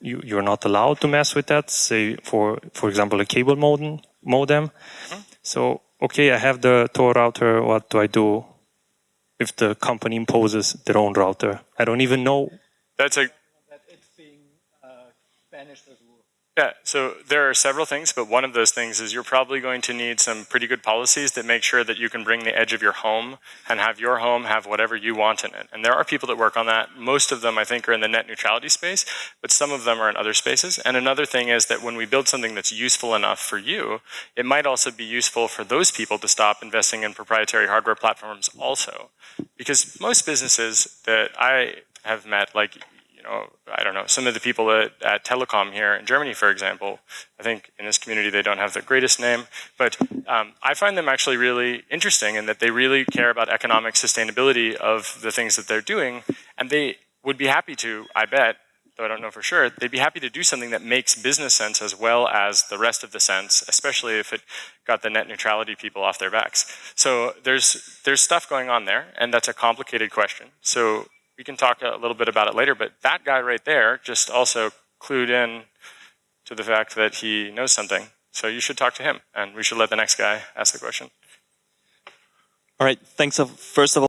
you're not allowed to mess with that. Say, for example, a cable modem. Mm-hmm. So, okay, I have the Tor router. What do I do if the company imposes their own router? I don't even know. Yeah, so there are several things, but one of those things is you're probably going to need some pretty good policies that make sure that you can bring the edge of your home and have your home have whatever you want in it. And there are people that work on that. Most of them, I think, are in the net neutrality space, but some of them are in other spaces. And another thing is that when we build something that's useful enough for you, it might also be useful for those people to stop investing in proprietary hardware platforms also. Because most businesses that I have met, like, I don't know, some of the people at Telekom here in Germany, for example, I think in this community they don't have the greatest name, but I find them actually really interesting in that they really care about economic sustainability of the things that they're doing, and they would be happy to, I bet, though I don't know for sure, they'd be happy to do something that makes business sense as well as the rest of the sense, especially if it got the net neutrality people off their backs. So there's stuff going on there, and that's a complicated question. So we can talk a little bit about it later, but that guy right there just also clued in to the fact that he knows something. So you should talk to him, and we should let the next guy ask the question. All right, thanks. First of all,